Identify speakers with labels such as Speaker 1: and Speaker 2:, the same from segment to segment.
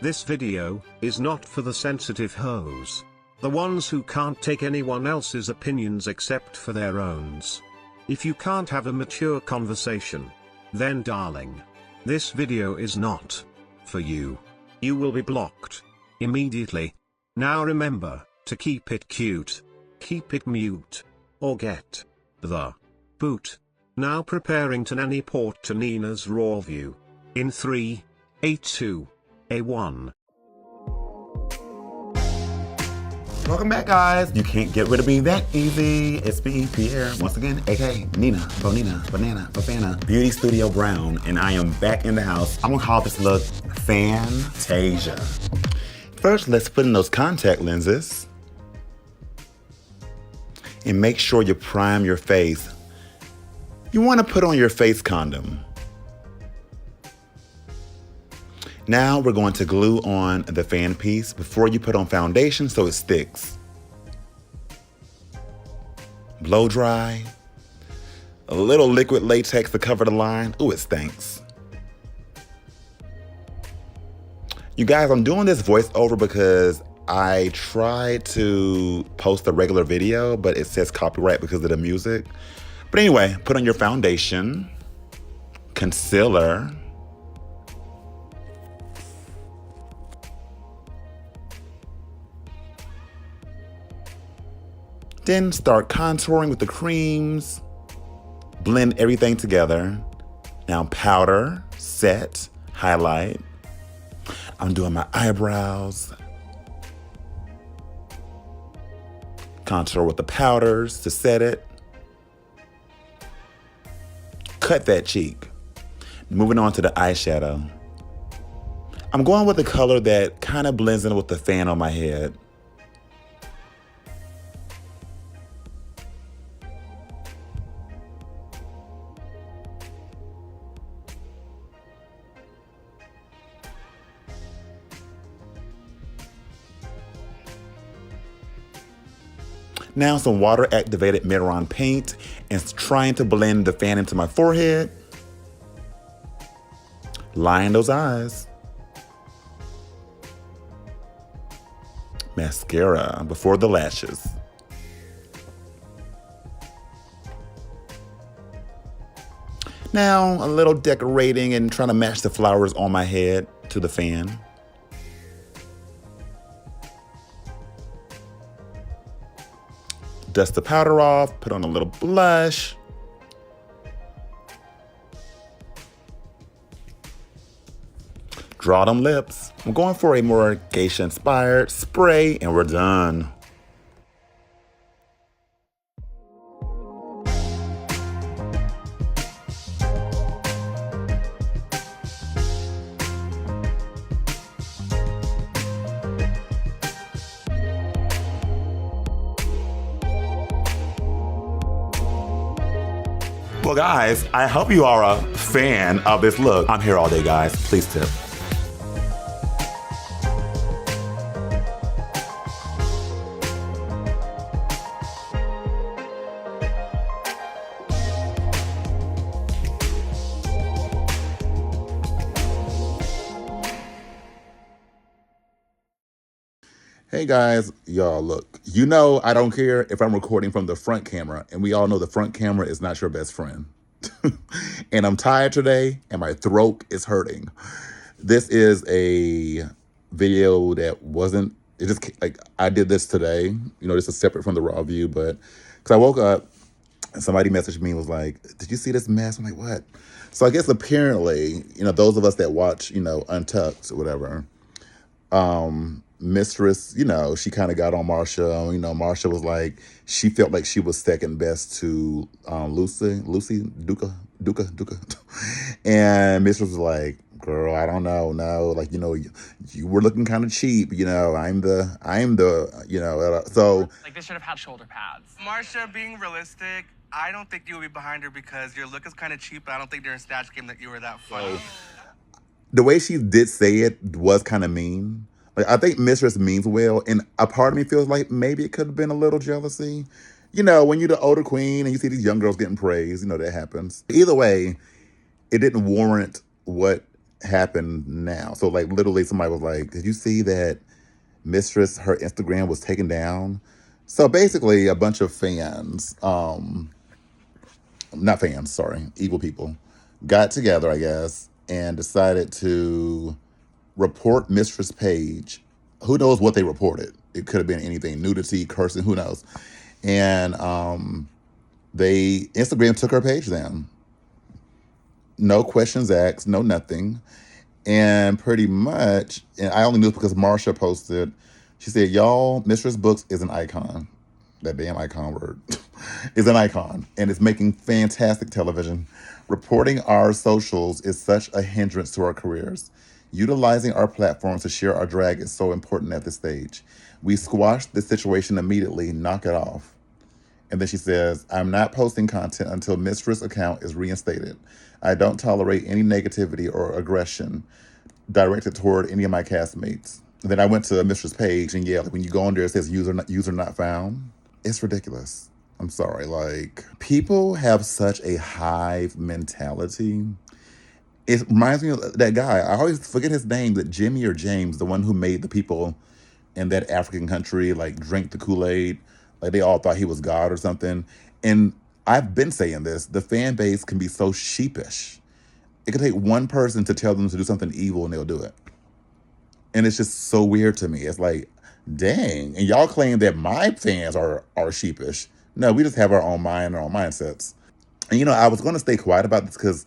Speaker 1: This video is not for the sensitive hoes. The ones who can't take anyone else's opinions except for their own. If you can't have a mature conversation, then darling, this video is not for you. You will be blocked immediately. Now remember to keep it cute, keep it mute, or get the boot. Now preparing to nanny port to Nina's Rawview. In 3, 8, 2, A1.
Speaker 2: Welcome back, guys. You can't get rid of me that easy. It's me, Pierre, once again, aka Nina Bonina Beauty Studio Brown, and I am back in the house. I'm gonna call this look Fantasia. First, let's put in those contact lenses and make sure you prime your face. You want to put on your face condom. Now we're going to glue on the fan piece before you put on foundation so it sticks. Blow dry. A little liquid latex to cover the line. Ooh, it stinks. You guys, I'm doing this voiceover because I tried to post a regular video, but it says copyright because of the music. But anyway, put on your foundation, concealer, then start contouring with the creams. Blend everything together. Now powder, set, highlight. I'm doing my eyebrows. Contour with the powders to set it. Cut that cheek. Moving on to the eyeshadow. I'm going with the color that kind of blends in with the fan on my head. Now some water-activated Miron paint and trying to blend the fan into my forehead. Line those eyes. Mascara before the lashes. Now a little decorating and trying to match the flowers on my head to the fan. Dust the powder off, put on a little blush. Draw them lips. I'm going for a more geisha-inspired spray, and we're done. Well, guys, I hope you are a fan of this look. I'm here all day, guys. Please tip. Hey guys, y'all look, you know I don't care if I'm recording from the front camera, and we all know the front camera is not your best friend. And I'm tired today and my throat is hurting. This is a video that wasn't, it just like, I did this today. You know, this is separate from the Rawview, but because I woke up and somebody messaged me and was like, did you see this mess? I'm like, what? So I guess apparently, you know, those of us that watch, you know, Untucked or whatever, Mistress, you know, she kind of got on Marsha. You know, Marsha was like, she felt like she was second best to Lucy, Duca. And Mistress was like, girl, I don't know, no, like, you know, you were looking kind of cheap, you know, I'm the, you know, so.
Speaker 3: Like, they should have had shoulder pads.
Speaker 4: Marsha, being realistic, I don't think you would be behind her because your look is kind of cheap, but I don't think during Snatch game that you were that funny.
Speaker 2: The way she did say it was kind of mean. Like, I think Mistress means well, and a part of me feels like maybe it could have been a little jealousy. You know, when you're the older queen and you see these young girls getting praise, you know, that happens. Either way, it didn't warrant what happened now. So like literally somebody was like, did you see that Mistress, her Instagram was taken down? So basically a bunch of fans, not fans, sorry, evil people, got together, I guess, and decided to report Mistress page. Who knows what they reported? It could have been anything, nudity, cursing, who knows. And Instagram took her page down. No questions asked, no nothing. And pretty much, and I only knew this because Marsha posted, she said, y'all, Mistress Books is an icon. That damn icon word is an icon, and it's making fantastic television. Reporting our socials is such a hindrance to our careers. Utilizing our platforms to share our drag is so important at this stage. We squashed the situation immediately, knock it off. And then she says, I'm not posting content until Mistress account is reinstated. I don't tolerate any negativity or aggression directed toward any of my castmates. And then I went to Mistress page, and yeah, like when you go on there, it says user not found. It's ridiculous. I'm sorry. Like, people have such a hive mentality. It reminds me of that guy. I always forget his name, that Jimmy or James, the one who made the people in that African country, like, drink the Kool-Aid. Like, they all thought he was God or something. And I've been saying this. The fan base can be so sheepish. It could take one person to tell them to do something evil and they'll do it. And it's just so weird to me. It's like, dang. And y'all claim that my fans are sheepish. No, we just have our own mind and our own mindsets. And, you know, I was going to stay quiet about this because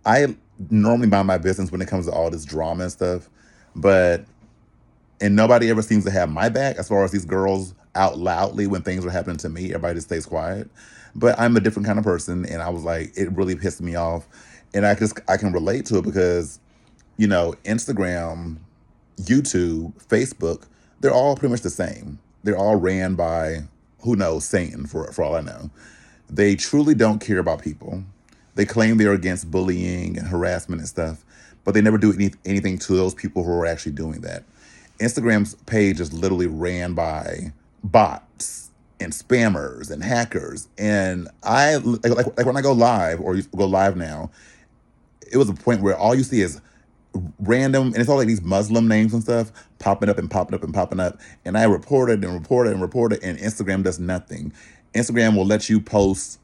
Speaker 2: I normally mind my business when it comes to all this drama and stuff. And nobody ever seems to have my back as far as these girls out loudly when things are happening to me. Everybody just stays quiet. But I'm a different kind of person. And I was like, it really pissed me off. And I can relate to it because, you know, Instagram, YouTube, Facebook, they're all pretty much the same. They're all ran by, who knows, Satan, for all I know. They truly don't care about people. They claim they're against bullying and harassment and stuff, but they never do anything to those people who are actually doing that. Instagram's page is literally ran by bots and spammers and hackers. And I, like when I go live, or you go live now, it was a point where all you see is random, and it's all like these Muslim names and stuff popping up and popping up and popping up. And I reported and reported and reported, and Instagram does nothing. Instagram will let you post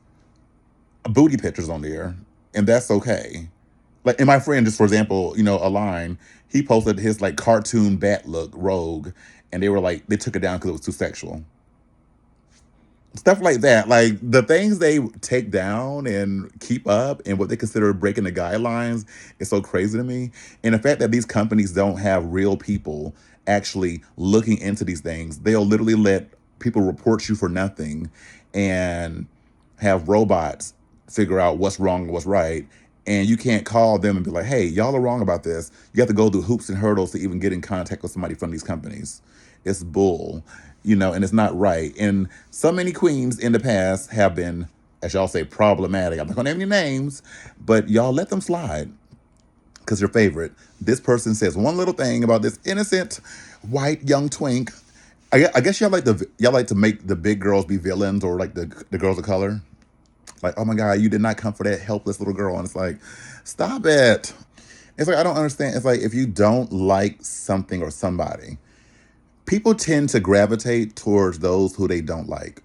Speaker 2: booty pictures on there, and that's okay. Like, and my friend, just for example, you know, Align, he posted his like cartoon bat look, Rogue, and they were like, they took it down because it was too sexual. Stuff like that. Like, the things they take down and keep up and what they consider breaking the guidelines is so crazy to me. And the fact that these companies don't have real people actually looking into these things, they'll literally let people report you for nothing and have robots figure out what's wrong and what's right. And you can't call them and be like, hey, y'all are wrong about this. You have to go through hoops and hurdles to even get in contact with somebody from these companies. It's bull. You know, and it's not right. And so many queens in the past have been, as y'all say, problematic. I'm not gonna name any names, but y'all let them slide because your favorite. This person says one little thing about this innocent white young twink. I guess y'all like to make the big girls be villains, or like the girls of color. Like, oh my God, you did not come for that helpless little girl. And it's like, stop it. It's like, I don't understand. It's like, if you don't like something or somebody, people tend to gravitate towards those who they don't like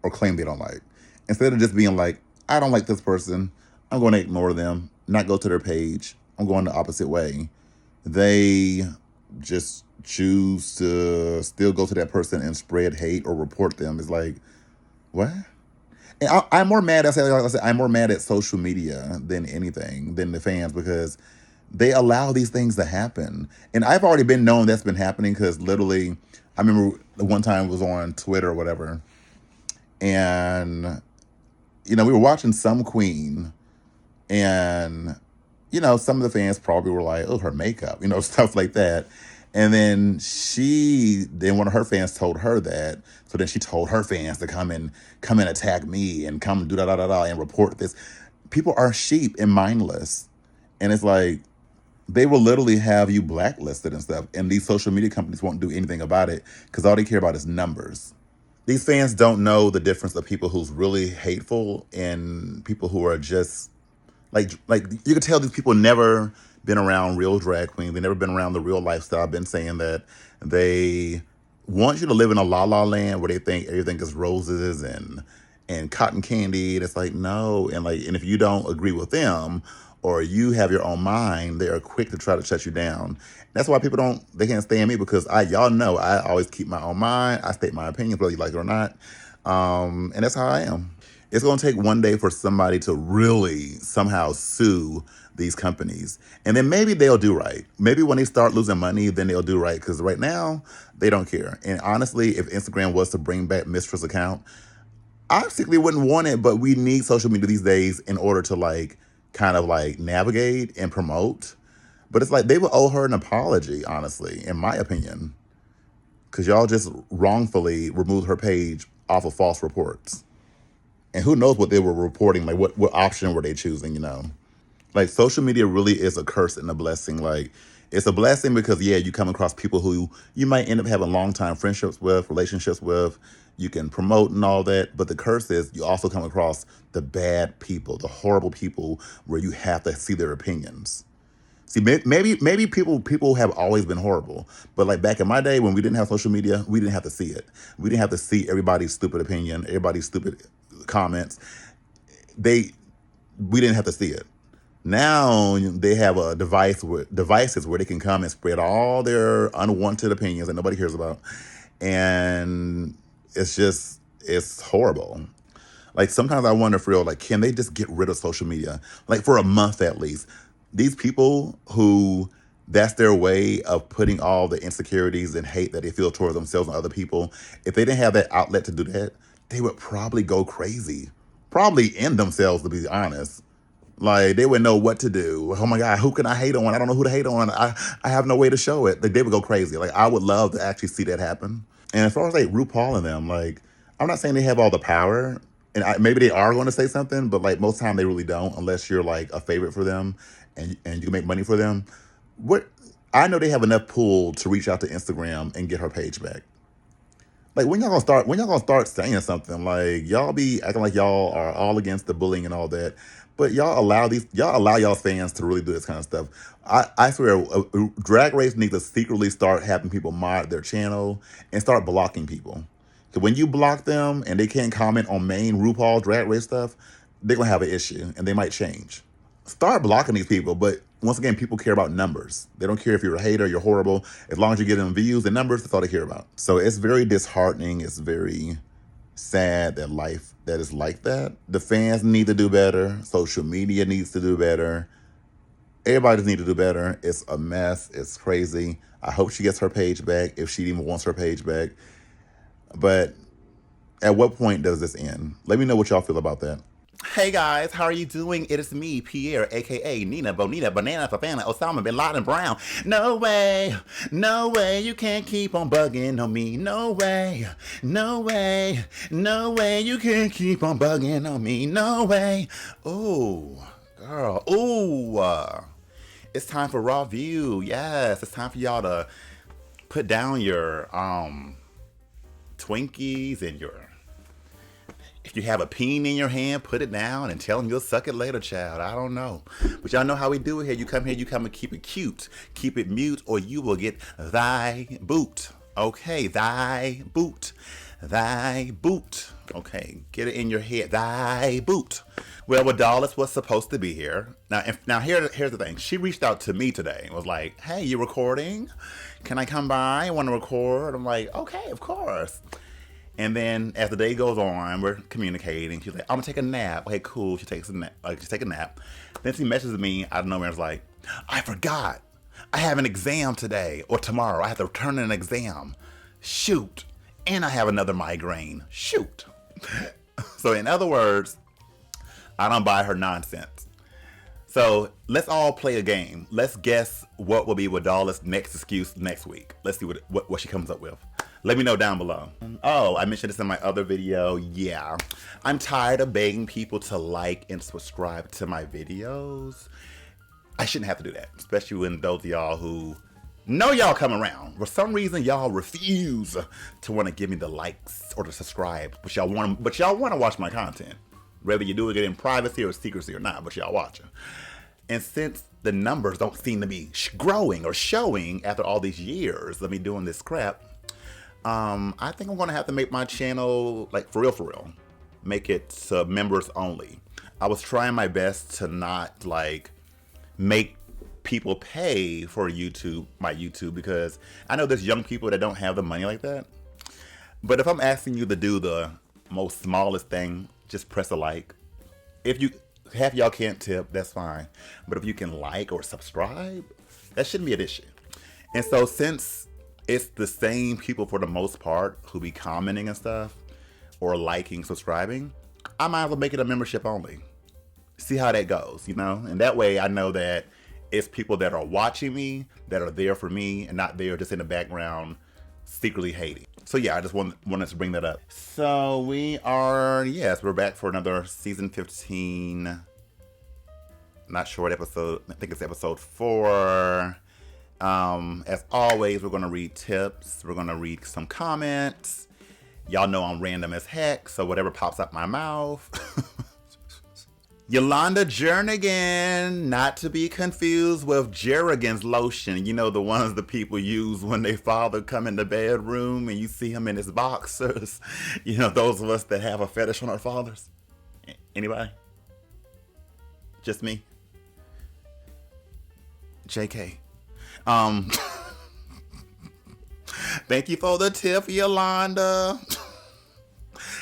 Speaker 2: or claim they don't like. Instead of just being like, I don't like this person, I'm going to ignore them, not go to their page, I'm going the opposite way. They just choose to still go to that person and spread hate or report them. It's like, what? And I'm more mad, I'm more mad at social media than anything, than the fans, because they allow these things to happen. And I've already been known that's been happening, because literally, I remember the one time it was on Twitter or whatever, and, you know, we were watching some queen, and, you know, some of the fans probably were like, oh, her makeup, you know, stuff like that. And then one of her fans told her that. So then she told her fans to come and attack me and come do da and report this. People are sheep and mindless. And it's like, they will literally have you blacklisted and stuff. And these social media companies won't do anything about it because all they care about is numbers. These fans don't know the difference of people who's really hateful and people who are just like you could tell these people never been around real drag queens. They've never been around the real lifestyle. I've been saying that they want you to live in a la-la land where they think everything is roses and cotton candy. And it's like, no. And if you don't agree with them or you have your own mind, they are quick to try to shut you down. That's why people they can't stand me, because y'all know I always keep my own mind. I state my opinions, whether you like it or not. And that's how I am. It's going to take one day for somebody to really somehow sue these companies. And then maybe they'll do right. Maybe when they start losing money, then they'll do right. Because right now, they don't care. And honestly, if Instagram was to bring back Mistress account, I particularly wouldn't want it, but we need social media these days in order to kind of navigate and promote. But it's they would owe her an apology, honestly, in my opinion. Because y'all just wrongfully removed her page off of false reports. And who knows what they were reporting, what option were they choosing, social media really is a curse and a blessing. It's a blessing because, yeah, you come across people who you might end up having long-time friendships with, relationships with, you can promote and all that. But the curse is you also come across the bad people, the horrible people where you have to see their opinions. See, maybe people have always been horrible, but back in my day when we didn't have social media, we didn't have to see it. We didn't have to see everybody's stupid opinion, everybody's stupid comments. We didn't have to see it. Now they have devices where they can come and spread all their unwanted opinions that nobody cares about, and it's horrible. Sometimes I wonder for real, can they just get rid of social media, for a month at least? These people who that's their way of putting all the insecurities and hate that they feel towards themselves and other people, if they didn't have that outlet to do that, they would probably go crazy. Probably end themselves, to be honest. They wouldn't know what to do. Oh my God, who can I hate on? I don't know who to hate on. I have no way to show it. They would go crazy. I would love to actually see that happen. And as far as Rupaul and them, I'm not saying they have all the power. And maybe they are going to say something, but most of the time they really don't, unless you're a favorite for them and you can make money for them. I know they have enough pull to reach out to Instagram and get her page back. When y'all gonna start saying something? Y'all be acting like y'all are all against the bullying and all that, but y'all allow y'all fans to really do this kind of stuff. I swear, Drag Race needs to secretly start having people mod their channel and start blocking people. Because when you block them and they can't comment on main RuPaul Drag Race stuff, they're gonna have an issue and they might change. Start blocking these people, but once again, people care about numbers. They don't care if you're a hater, you're horrible. As long as you get them views and numbers, that's all they care about. So it's very disheartening. It's very sad that life that is like that. The fans need to do better. Social media needs to do better. Everybody just needs to do better. It's a mess. It's crazy. I hope she gets her page back, if she even wants her page back. But at what point does this end? Let me know what y'all feel about that. Hey guys, how are you doing? It is me, Pierre, aka Nina Bonina Banana Fafana Osama Bin Laden Brown. No way, you can't keep on bugging on me. No way, you can't keep on bugging on me. No way. Ooh, girl, ooh. It's time for Rawview. Yes, it's time for y'all to put down your Twinkies and if you have a peen in your hand, put it down and tell them you'll suck it later, child. I don't know. But y'all know how we do it here. You come and keep it cute. Keep it mute or you will get thy boot. Okay, thy boot. Thy boot. Okay, get it in your head. Thy boot. Well, Wadallas was supposed to be here. Now here's the thing. She reached out to me today and was like, hey, you recording? Can I come by? I want to record. I'm like, okay, of course. And then as the day goes on, we're communicating. She's like, I'm gonna take a nap. Okay, cool. She takes a nap. Take a nap. Then she messages me out of nowhere and is like, I forgot. I have an exam today or tomorrow. I have to turn in an exam. Shoot. And I have another migraine. Shoot. So in other words, I don't buy her nonsense. So let's all play a game. Let's guess what will be Wadallas' next excuse next week. Let's see what she comes up with. Let me know down below. Oh, I mentioned this in my other video. Yeah, I'm tired of begging people to like and subscribe to my videos. I shouldn't have to do that, especially when those of y'all who know y'all come around. For some reason, y'all refuse to want to give me the likes or to subscribe, but y'all want to watch my content. Whether you're doing it in privacy or secrecy or not, but y'all watching. And since the numbers don't seem to be growing or showing after all these years of me doing this crap. I think I'm gonna have to make my channel like for real. Make it members only. I was trying my best to not like make people pay for my YouTube, because I know there's young people that don't have the money like that. But if I'm asking you to do the most smallest thing, just press a like. If you half y'all can't tip, that's fine. But if you can like or subscribe, that shouldn't be an issue. And so since it's the same people for the most part who be commenting and stuff, or liking, subscribing, I might as well make it a membership only. See how that goes, you know? And that way I know that it's people that are watching me, that are there for me, and not there just in the background secretly hating. So yeah, I just wanted to bring that up. So we're back for another season 15. Not sure what episode, I think it's episode 4. As always, we're gonna read tips. We're gonna read some comments. Y'all know I'm random as heck, so whatever pops up my mouth. Yolanda Jernigan, not to be confused with Jernigan's lotion. You know, the ones the people use when their father come in the bedroom and you see him in his boxers. You know, those of us that have a fetish on our fathers. Anybody? Just me? JK. Thank you for the tip, Yolanda.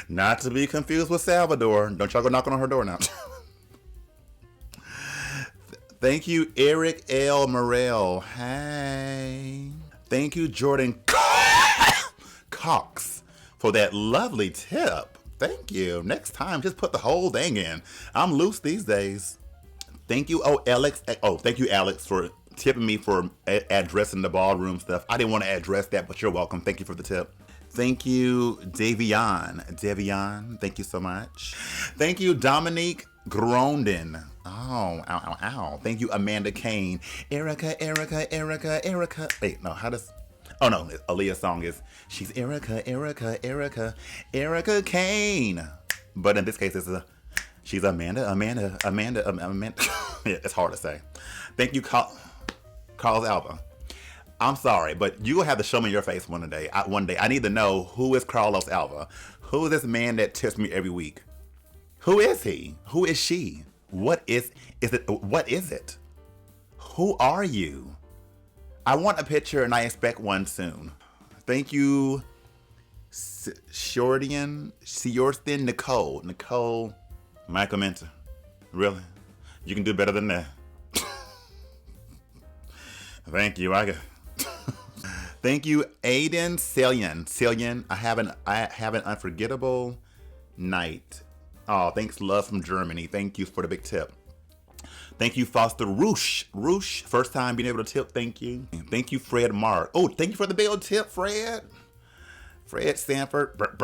Speaker 2: Not to be confused with Salvador. Don't y'all go knocking on her door now. Thank you, Eric L. Morel. Hey. Thank you, Jordan Cox, for that lovely tip. Thank you. Next time, just put the whole thing in. I'm loose these days. Thank you, Alex. Oh, thank you, Alex, for tipping me for addressing the ballroom stuff. I didn't want to address that, but you're welcome. Thank you for the tip. Thank you, Davion, thank you so much. Thank you, Dominique Grondin. Oh, ow. Thank you, Amanda Kane. Erica. Wait, no, how does... Oh, no, Aaliyah's song is, she's Erica Kane. But in this case, she's Amanda. Yeah, it's hard to say. Thank you, Carlos Alba. I'm sorry, but you will have to show me your face one day. I need to know, who is Carlos Alva? Who is this man that tips me every week? Who is he? Who is she? What is it? What is it? Who are you? I want a picture and I expect one soon. Thank you, Shortian Nicole. Michael Mentor. Really? You can do better than that. Thank you. Thank you, Aiden Cillian. I have an unforgettable night. Oh, thanks, love from Germany. Thank you for the big tip. Thank you, Foster Roosh. First time being able to tip. Thank you. And thank you, Fred Mark. Oh, thank you for the big old tip, Fred. Fred Sanford. That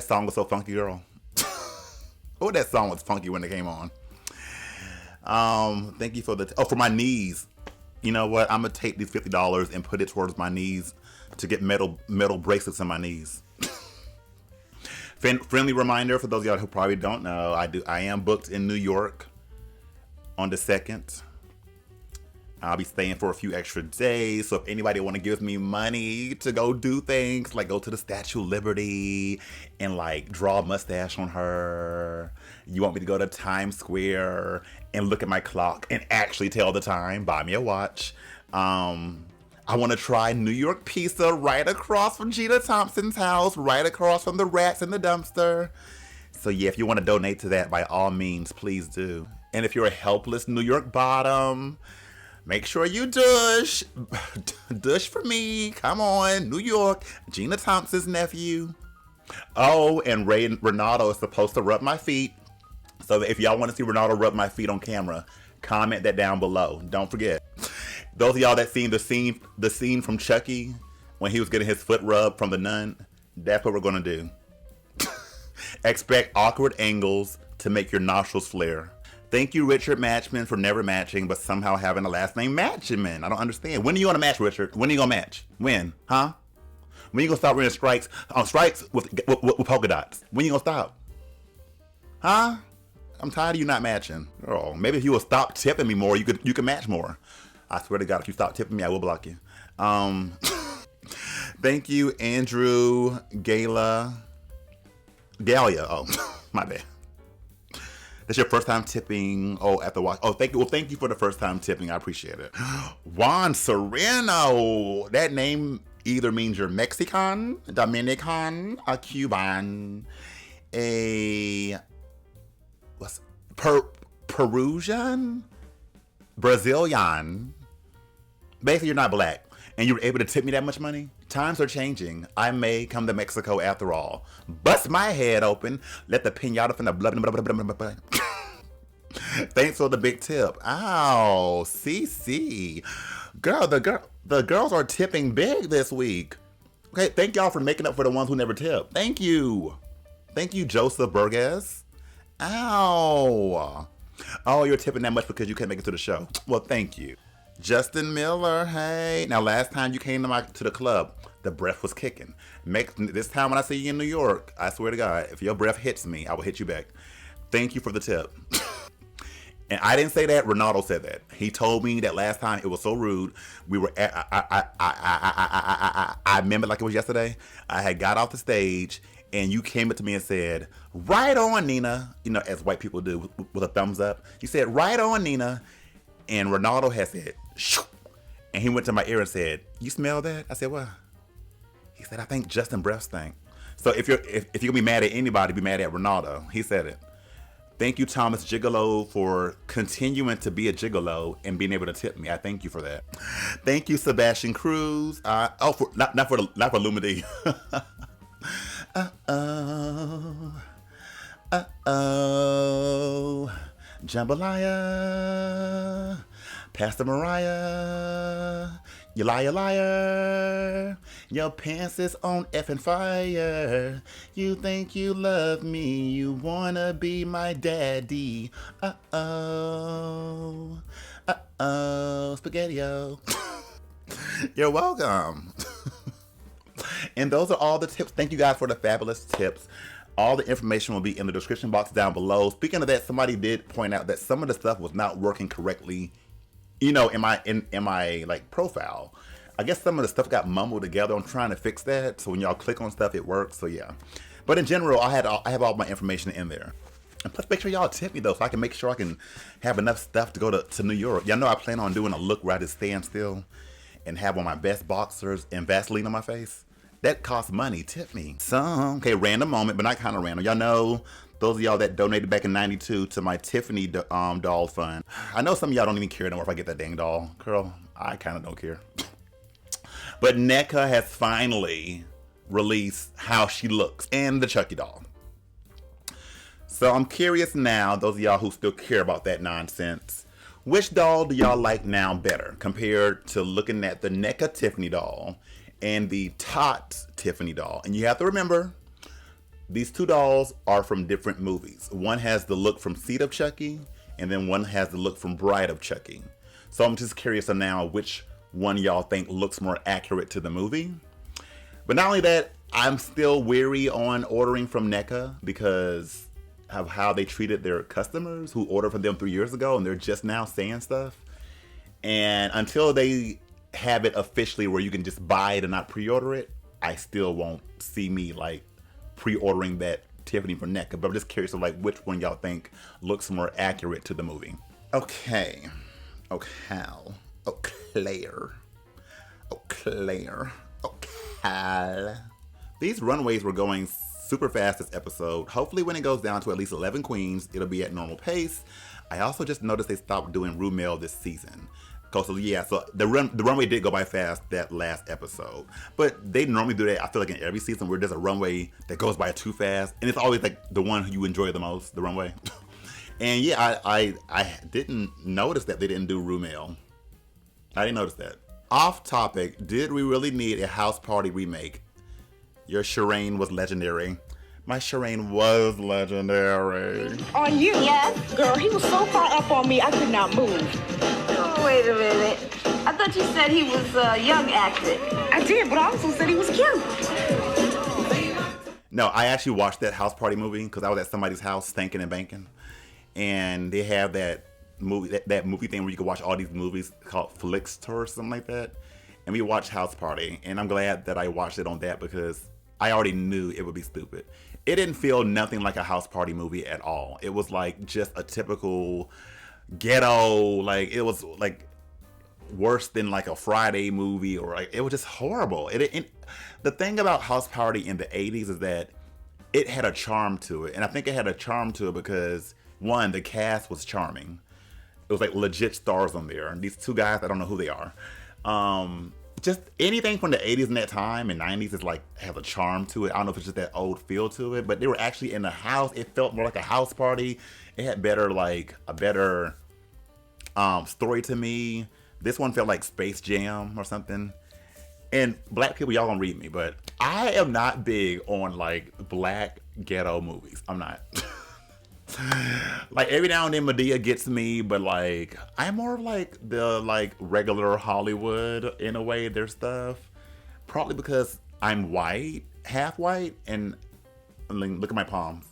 Speaker 2: song was so funky, girl. Oh, that song was funky when it came on. Thank you for for my knees. You know what? I'm gonna take these $50 and put it towards my knees to get metal bracelets on my knees. Friendly reminder for those of y'all who probably don't know, I am booked in New York on the 2nd. I'll be staying for a few extra days, so if anybody want to give me money to go do things, like go to the Statue of Liberty and like draw a mustache on her, you want me to go to Times Square and look at my clock and actually tell the time, buy me a watch. I want to try New York pizza right across from Gina Thompson's house, right across from the rats in the dumpster. So yeah, if you want to donate to that, by all means, please do. And if you're a helpless New York bottom, make sure you dush. Dush for me. Come on. New York. Gina Thompson's nephew. Oh, and Renato is supposed to rub my feet. So if y'all want to see Renato rub my feet on camera, comment that down below. Don't forget. Those of y'all that seen the scene from Chucky when he was getting his foot rubbed from the nun, that's what we're going to do. Expect awkward angles to make your nostrils flare. Thank you, Richard Matchman, for never matching, but somehow having a last name Matchman. I don't understand. When are you going to match, Richard? When are you going to match? When? Huh? When are you going to start wearing stripes? Stripes with polka dots. When are you going to stop? Huh? I'm tired of you not matching. Girl, maybe if you will stop tipping me more, you could match more. I swear to God, if you stop tipping me, I will block you. Thank you, Andrew, Galia. Oh, my bad. That's your first time tipping. Oh, after watch. Oh, thank you. Well, thank you for the first time tipping. I appreciate it. Juan Sereno. That name either means you're Mexican, Dominican, a Cuban, Peruvian, Brazilian. Basically, you're not black, and you were able to tip me that much money. Times are changing. I may come to Mexico after all. Bust my head open. Let the pinata from the blood. Thanks for the big tip. Ow, CC. Girl, the girls are tipping big this week. Okay, thank y'all for making up for the ones who never tip. Thank you. Thank you, Joseph Burgess. Ow. Oh, you're tipping that much because you can't make it to the show. Well, thank you. Justin Miller, hey. Now, last time you came to the club, the breath was kicking. This time when I see you in New York, I swear to God, if your breath hits me, I will hit you back. Thank you for the tip. And I didn't say that. Ronaldo said that. He told me that last time. It was so rude. We were at, I remember like it was yesterday. I had got off the stage and you came up to me and said, "Right on, Nina." You know, as white people do with a thumbs up. You said, "Right on, Nina." And Ronaldo had said, "Shoo." And he went to my ear and said, "You smell that?" I said, "What?" He said, "I think Justin breath stink." So if you're gonna be mad at anybody, be mad at Ronaldo. He said it. Thank you, Thomas Gigolo, for continuing to be a gigolo and being able to tip me. I thank you for that. Thank you, Sebastian Cruz. Not for Lumity. Jambalaya. Pastor Mariah. You liar. Your pants is on effing fire. You think you love me. You wanna be my daddy. Spaghetti-o. You're welcome. And those are all the tips. Thank you guys for the fabulous tips. All the information will be in the description box down below. Speaking of that, somebody did point out that some of the stuff was not working correctly, you know, in my like profile. I guess some of the stuff got mumbled together. I'm trying to fix that. So when y'all click on stuff, it works. So yeah. But in general, I have all my information in there. And plus, make sure y'all tip me though, so I can make sure I can have enough stuff to go to New York. Y'all know I plan on doing a look where I just stand still and have on my best boxers and Vaseline on my face. That costs money. Tip me. Okay, random moment, but not kind of random. Y'all know, those of y'all that donated back in '92 to my Tiffany doll fund. I know some of y'all don't even care anymore if I get that dang doll. Girl, I kind of don't care. But NECA has finally released how she looks and the Chucky doll. So I'm curious now, those of y'all who still care about that nonsense, which doll do y'all like now better compared to looking at the NECA Tiffany doll and the Tots Tiffany doll? And you have to remember, these two dolls are from different movies. One has the look from Seed of Chucky, and then one has the look from Bride of Chucky. So I'm just curious on now which one y'all think looks more accurate to the movie. But not only that, I'm still weary on ordering from NECA because of how they treated their customers who ordered from them 3 years ago, and they're just now saying stuff. And until they have it officially where you can just buy it and not pre-order it, I still won't see me like pre-ordering that Tiffany from NECA. But I'm just curious of like which one y'all think looks more accurate to the movie. Okay. Claire. These runways were going super fast this episode. Hopefully when it goes down to at least 11 queens, it'll be at normal pace. I also just noticed they stopped doing Rupaul this season. So yeah, so the runway did go by fast that last episode. But they normally do that, I feel like, in every season where there's a runway that goes by too fast. And it's always like the one you enjoy the most, the runway. And yeah, I didn't notice that they didn't do Rupaul. I didn't notice that. Off topic, did we really need a house party remake? Your Shireen was legendary. My Shireen was legendary.
Speaker 5: On you?
Speaker 6: Yes.
Speaker 5: Girl, he was so far up on me, I could not move.
Speaker 6: Oh, wait a minute. I thought you said he was young acting.
Speaker 5: I did, but I also said he was cute.
Speaker 2: No, I actually watched that house party movie because I was at somebody's house thinking and banking. And they have that movie that movie thing where you can watch all these movies called Flixster or something like that. And we watched House Party. And I'm glad that I watched it on that because I already knew it would be stupid. It didn't feel nothing like a house party movie at all. It was like just a typical ghetto, like it was like worse than like a Friday movie, or like it was just horrible. The thing about House Party in the 80s is that it had a charm to it. And I think it had a charm to it because, one, the cast was charming. It was like legit stars on there. And these two guys, I don't know who they are. Just anything from the 80s and that time and 90s is like has a charm to it. I don't know if it's just that old feel to it, but they were actually in the house. It felt more like a house party. It had a better story to me. This one felt like Space Jam or something. And black people, y'all gonna read me, but I am not big on like black ghetto movies. I'm not. Like every now and then Madea gets me, but like I'm more of like the like regular Hollywood in a way, their stuff. Probably because I'm white, half white, and look at my palms.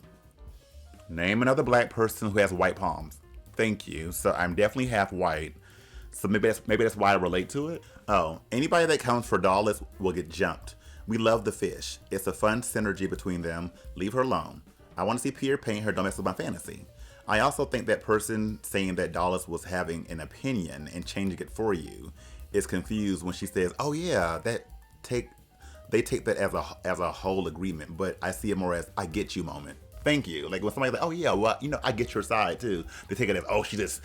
Speaker 2: Name another black person who has white palms. Thank you. So I'm definitely half white. So maybe that's why I relate to it. Oh, anybody that comes for Dallas will get jumped. We love the fish. It's a fun synergy between them. Leave her alone. I want to see Pierre paint her. Don't mess with my fantasy. I also think that person saying that Dallas was having an opinion and changing it for you is confused when she says, "Oh yeah, they take that as a whole agreement." But I see it more as I get you moment. Thank you. Like when somebody's like, "Oh yeah, well, I get your side too." They take it as, "Oh, she just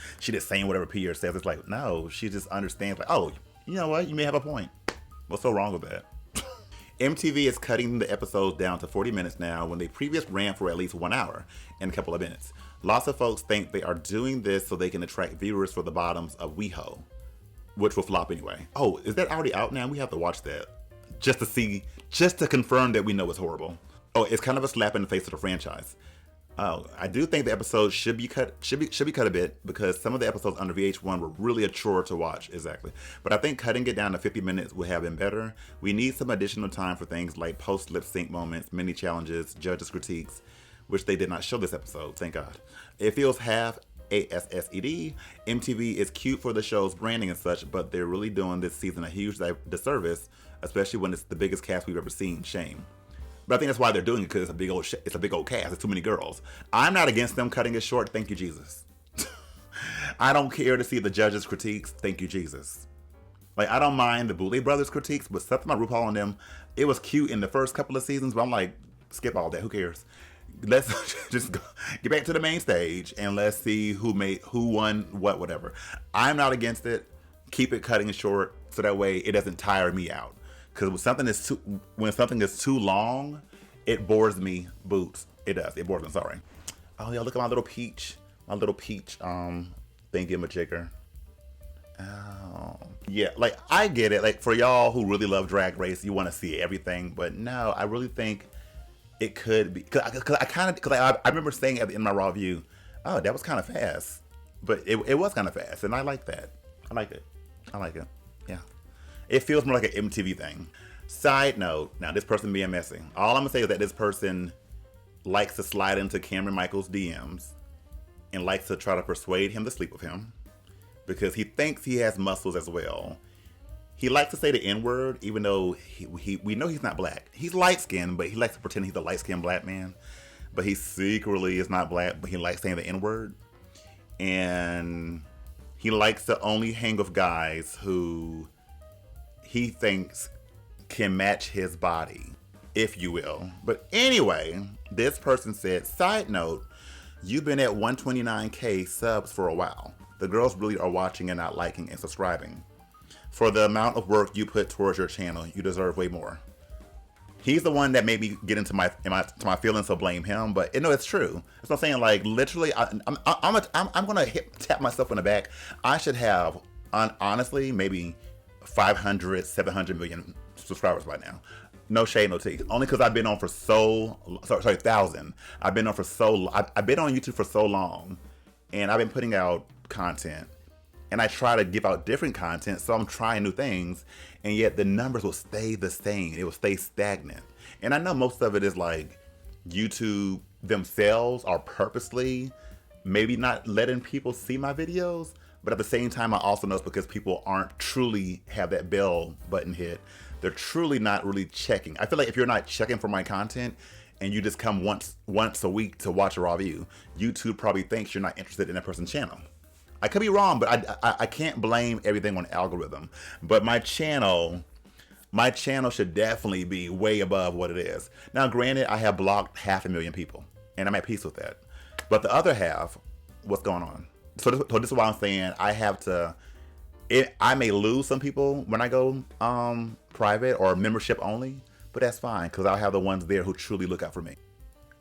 Speaker 2: saying whatever Pierre says." It's like, no, she just understands. Like, oh, you know what? You may have a point. What's so wrong with that? MTV is cutting the episodes down to 40 minutes now when they previously ran for at least 1 hour and a couple of minutes. Lots of folks think they are doing this so they can attract viewers for the bottoms of WeHo, which will flop anyway. Oh, is that already out now? We have to watch that just to confirm that we know it's horrible. Oh, it's kind of a slap in the face of the franchise. Oh, I do think the episodes should be cut a bit because some of the episodes under VH1 were really a chore to watch. Exactly. But I think cutting it down to 50 minutes would have been better. We need some additional time for things like post lip sync moments, mini challenges, judges' critiques, which they did not show this episode, thank God. It feels half ASSED. MTV is cute for the show's branding and such, but they're really doing this season a huge disservice, especially when it's the biggest cast we've ever seen. Shame. But I think that's why they're doing it, because it's a big old cast. It's too many girls. I'm not against them cutting it short. Thank you, Jesus. I don't care to see the judges' critiques. Thank you, Jesus. Like, I don't mind the Boulay Brothers critiques, but something about RuPaul and them, it was cute in the first couple of seasons, but I'm like, skip all that. Who cares? Let's just get back to the main stage and let's see who won what, whatever. I'm not against it. Keep it cutting it short so that way it doesn't tire me out. Because when something is too long, it bores me boots. It does. It bores me. Sorry. Oh yeah, look at my little peach. My little peach. Thingy-majigger. Oh yeah. Like I get it. Like for y'all who really love Drag Race, you want to see everything. But no, I really think it could be. Because I remember saying in my Rawview, oh, that was kind of fast. But it was kind of fast, and I like that. I like it. Yeah. It feels more like an MTV thing. Side note, now this person being messy. All I'm gonna say is that this person likes to slide into Cameron Michaels' DMs and likes to try to persuade him to sleep with him because he thinks he has muscles as well. He likes to say the N-word, even though we know he's not black. He's light-skinned, but he likes to pretend he's a light-skinned black man. But he secretly is not black, but he likes saying the N-word. And he likes to only hang with guys who he thinks can match his body, if you will. But anyway, this person said, side note, you've been at 129K subs for a while. The girls really are watching and not liking and subscribing. For the amount of work you put towards your channel, you deserve way more. He's the one that made me get into my feelings, so blame him. But no, it's true. That's what I'm saying. Like literally, I'm gonna tap myself on the back. I should have, honestly, maybe 500, 700 million subscribers by now. No shade, no tea. Only because I've been on for sorry, 1,000. I've been on for I've been on YouTube for so long, and I've been putting out content, and I try to give out different content, so I'm trying new things, and yet the numbers will stay the same. It will stay stagnant. And I know most of it is like YouTube themselves are purposely maybe not letting people see my videos, but at the same time, I also know it's because people aren't truly have that bell button hit. They're truly not really checking. I feel like if you're not checking for my content and you just come once a week to watch a Rawview, YouTube probably thinks you're not interested in that person's channel. I could be wrong, but I can't blame everything on algorithm. But my channel should definitely be way above what it is. Now, granted, I have blocked 500,000 people, and I'm at peace with that. But the other half, what's going on? So this is why I'm saying I may lose some people when I go private or membership only, but that's fine because I'll have the ones there who truly look out for me.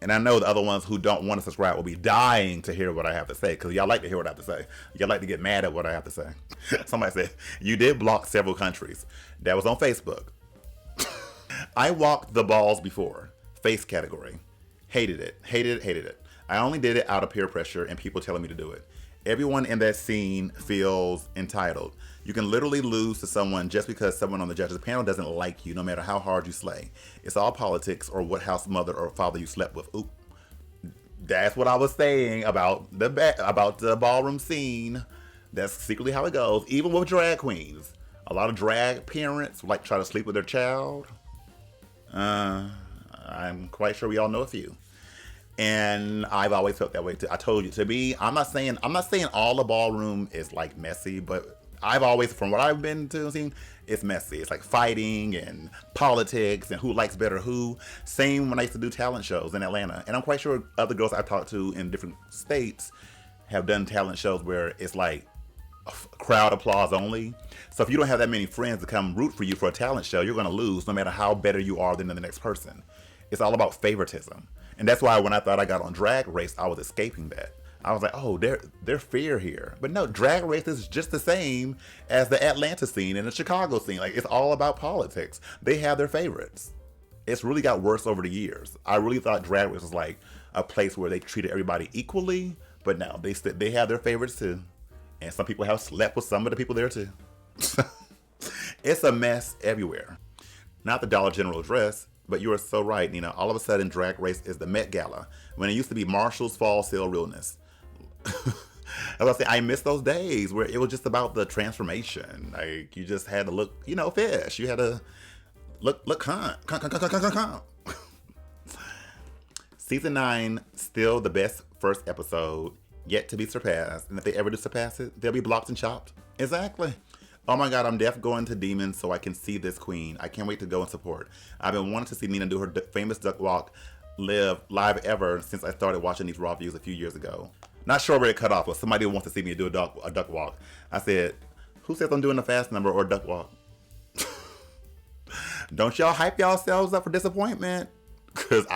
Speaker 2: And I know the other ones who don't want to subscribe will be dying to hear what I have to say because y'all like to hear what I have to say. Y'all like to get mad at what I have to say. Somebody said, you did block several countries. That was on Facebook. I walked the balls before. Face category. Hated it. I only did it out of peer pressure and people telling me to do it. Everyone in that scene feels entitled. You can literally lose to someone just because someone on the judges panel doesn't like you, no matter how hard you slay. It's all politics or what house mother or father you slept with. Ooh, that's what I was saying about the ballroom scene. That's secretly how it goes. Even with drag queens, a lot of drag parents like try to sleep with their child. I'm quite sure we all know a few. And I've always felt that way too. I told you, to me, I'm not saying all the ballroom is like messy, but I've always, from what I've been to seeing, it's messy. It's like fighting and politics and who likes better who. Same when I used to do talent shows in Atlanta. And I'm quite sure other girls I've talked to in different states have done talent shows where it's like crowd applause only. So if you don't have that many friends to come root for you for a talent show, you're going to lose no matter how better you are than the next person. It's all about favoritism. And that's why when I thought I got on Drag Race, I was escaping that. I was like, oh, there's fear here. But no, Drag Race is just the same as the Atlanta scene and the Chicago scene. Like, it's all about politics. They have their favorites. It's really got worse over the years. I really thought Drag Race was like a place where they treated everybody equally. But no, they have their favorites too. And some people have slept with some of the people there too. It's a mess everywhere. Not the Dollar General dress. But you are so right, Nina. All of a sudden, Drag Race is the Met Gala when it used to be Marshall's Fall Sale Realness. As I say, I miss those days where it was just about the transformation. Like, you just had to look, fish. You had to look calm. Season 9, still the best first episode, yet to be surpassed. And if they ever do surpass it, they'll be blocked and chopped. Exactly. Oh my God, I'm deaf going to Demons so I can see this queen. I can't wait to go and support. I've been wanting to see Nina do her famous duck walk live ever since I started watching these Rawviews a few years ago. Not sure where it cut off, but somebody wants to see me do a duck walk. I said, who says I'm doing a fast number or a duck walk? Don't y'all hype yourselves up for disappointment. Because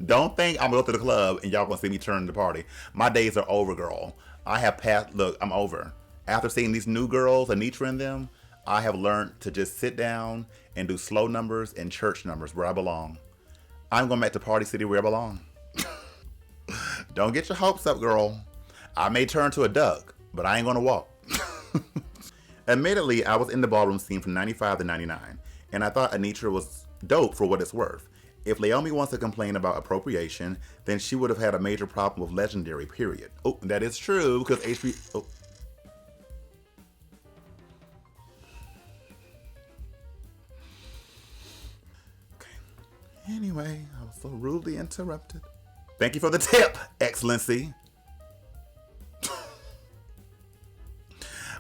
Speaker 2: don't think I'm going to go to the club and y'all going to see me turn the party. My days are over, girl. I have passed, look, I'm over. After seeing these new girls, Anitra and them, I have learned to just sit down and do slow numbers and church numbers where I belong. I'm going back to Party City where I belong. Don't get your hopes up, girl. I may turn to a duck, but I ain't going to walk. Admittedly, I was in the ballroom scene from 95 to 99, and I thought Anitra was dope for what it's worth. If Laomi wants to complain about appropriation, then she would have had a major problem with Legendary, period. Oh, that is true, because HB... Oh. Anyway, I was so rudely interrupted. Thank you for the tip, Excellency.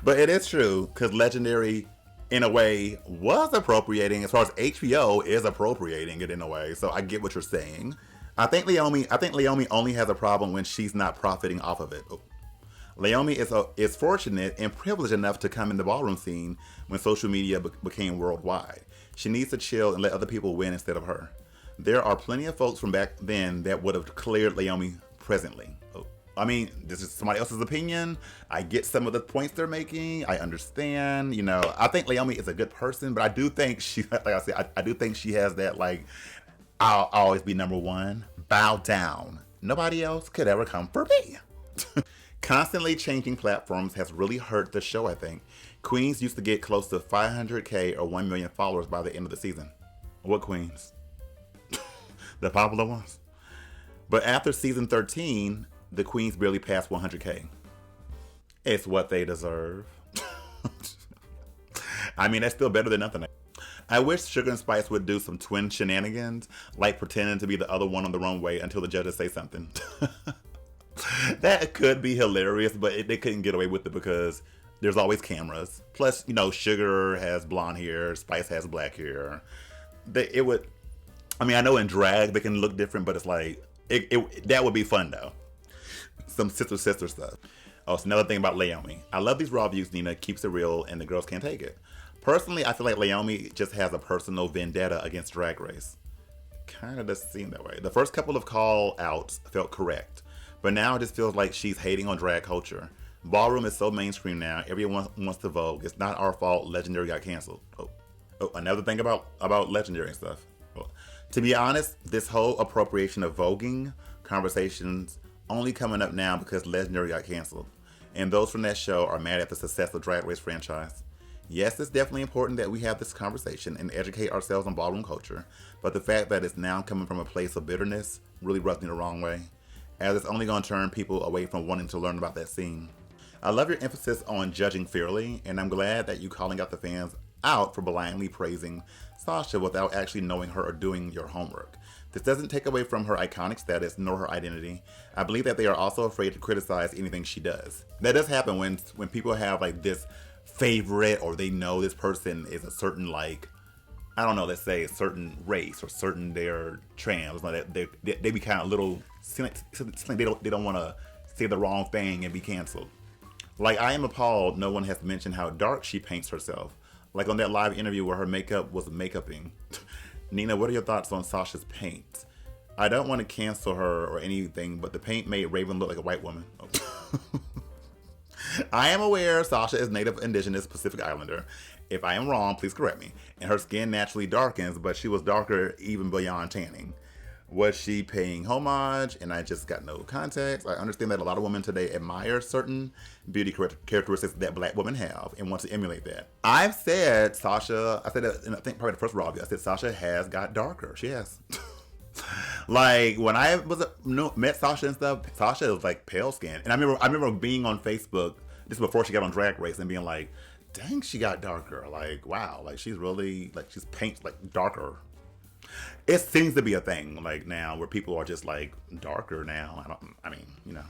Speaker 2: But it is true, because Legendary, in a way, was appropriating as far as HBO is appropriating it in a way. So I get what you're saying. I think Laomi only has a problem when she's not profiting off of it. Oh. Laomi is fortunate and privileged enough to come in the ballroom scene when social media became worldwide. She needs to chill and let other people win instead of her. There are plenty of folks from back then that would have cleared Laomi presently. Oh. I mean, this is somebody else's opinion. I get some of the points they're making. I understand, you know. I think Naomi is a good person, but I do think she, like I said, I do think she has that, like, I'll always be number one. Bow down. Nobody else could ever come for me. Constantly changing platforms has really hurt the show, I think. Queens used to get close to 500K or 1 million followers by the end of the season. What queens? The popular ones? But after season 13, the queens barely passed 100K. It's what they deserve. I mean, that's still better than nothing. I wish Sugar and Spice would do some twin shenanigans, like pretending to be the other one on the runway until the judges say something. That could be hilarious, but they couldn't get away with it because there's always cameras. Plus, you know, Sugar has blonde hair, Spice has black hair. I mean, I know in drag they can look different, but it's like, that would be fun though. Some sister stuff. Oh, it's another thing about Naomi. I love these Rawviews. Nina keeps it real and the girls can't take it. Personally, I feel like Naomi just has a personal vendetta against Drag Race. Kind of does seem that way. The first couple of call-outs felt correct, but now it just feels like she's hating on drag culture. Ballroom is so mainstream now, everyone wants to vogue. It's not our fault Legendary got canceled. Oh, another thing about Legendary and stuff. Oh. To be honest, this whole appropriation of voguing conversations only coming up now because Legendary got canceled. And those from that show are mad at the success of Drag Race franchise. Yes, it's definitely important that we have this conversation and educate ourselves on ballroom culture, but the fact that it's now coming from a place of bitterness really rubs me the wrong way, as it's only going to turn people away from wanting to learn about that scene. I love your emphasis on judging fairly, and I'm glad that you calling out the fans out for blindly praising Sasha without actually knowing her or doing your homework. This doesn't take away from her iconic status nor her identity. I believe that they are also afraid to criticize anything she does. That does happen when people have like this favorite, or they know this person is a certain, like, I don't know, let's say a certain race or certain they're trans, like they be kind of little, they don't want to say the wrong thing and be canceled. Like, I am appalled no one has mentioned how dark she paints herself. Like on that live interview where her makeup was makeuping. Nina, what are your thoughts on Sasha's paint? I don't want to cancel her or anything, but the paint made Raven look like a white woman. Oh. I am aware Sasha is Native Indigenous Pacific Islander. If I am wrong, please correct me. And her skin naturally darkens, but she was darker even beyond tanning. Was she paying homage? And I just got no context. I understand that a lot of women today admire certain beauty characteristics that Black women have and want to emulate that. I've said Sasha, I said that in I think probably the first Rawview, I said Sasha has got darker. She has. Like when I met Sasha and stuff, Sasha was like pale skin. And I remember being on Facebook, this before she got on Drag Race, and being like, dang, she got darker. Like, wow, like she's really, like she's paints like darker. It seems to be a thing like now where people are just like darker now. I mean, you know.